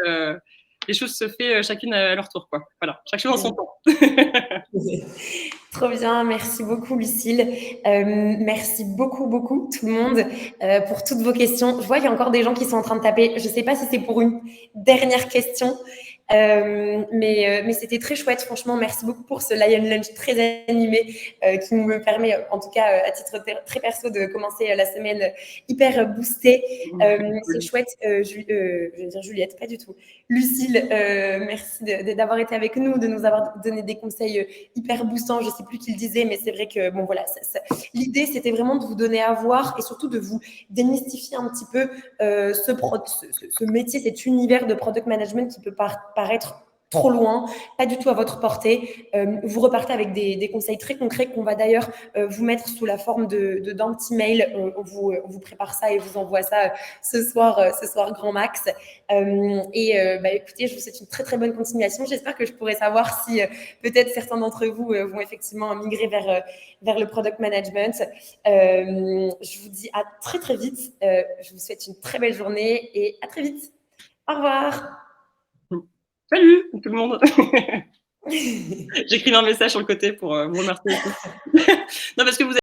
Les choses se fait chacune à leur tour, quoi. Voilà, chaque chose en son temps. Trop bien, merci beaucoup Lucille. Merci beaucoup, beaucoup tout le monde pour toutes vos questions. Je vois qu'il y a encore des gens qui sont en train de taper. Je ne sais pas si c'est pour une dernière question, mais c'était très chouette. Franchement, merci beaucoup pour ce Lion Lunch très animé qui me permet, en tout cas à titre très perso, de commencer la semaine hyper boostée. C'est chouette. Je vais dire Juliette, pas du tout. Lucille, merci d'avoir été avec nous, de nous avoir donné des conseils hyper boostants. Je ne sais plus qui le disait, mais c'est vrai que bon voilà, l'idée c'était vraiment de vous donner à voir et surtout de vous démystifier un petit peu ce métier, cet univers de product management qui peut paraître trop loin, pas du tout à votre portée. Vous repartez avec des conseils très concrets qu'on va d'ailleurs vous mettre sous la forme d'un petit mail. On vous prépare ça et vous envoie ça ce soir grand max. Écoutez, je vous souhaite une très très bonne continuation. J'espère que je pourrai savoir si peut-être certains d'entre vous vont effectivement migrer vers le product management. Je vous dis à très très vite. Je vous souhaite une très belle journée et à très vite. Au revoir. Salut tout le monde. J'écris un message sur le côté pour vous remercier. Non, parce que vous